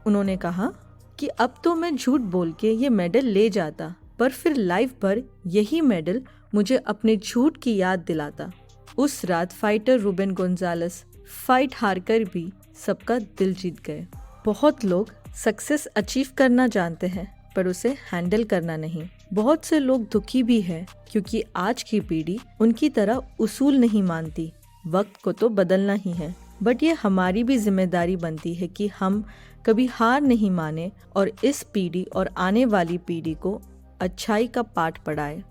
उन्होंने कहा कि अब तो मैं झूठ बोल के ये मेडल ले जाता, पर फिर लाइफ भर यही मेडल मुझे अपने झूठ की याद दिलाता। उस रात फाइटर रूबेन गोंजालेस फाइट हारकर भी सबका दिल जीत गए। बहुत लोग सक्सेस अचीव करना जानते हैं, पर उसे हैंडल करना नहीं। बहुत से लोग दुखी भी हैं क्योंकि आज की पीढ़ी उनकी तरह उसूल नहीं मानती। वक्त को तो बदलना ही है, बट ये हमारी भी जिम्मेदारी बनती है कि हम कभी हार नहीं माने और इस पीढ़ी और आने वाली पीढ़ी को अच्छाई का पाठ पढ़ाए।